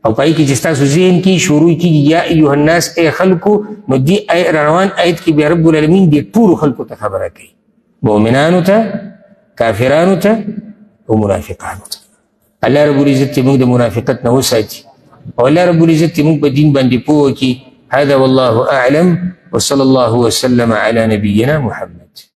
او پای کې چې ستاسو ذهن کې شروع کېږي یا ایها الناس ای خلکو نو دې روان آیت کې بیا رب العالمین دې ټولو خلکو ته خبره کوي مؤمنانو ته کافرانو ته او منافقانو ته الله رب العزت دې موږ د منافقت نه وساتي او الله رب العزت دې موږ په دین باندې پوه کړي هذا والله اعلم وصلى الله وسلم على نبينا محمد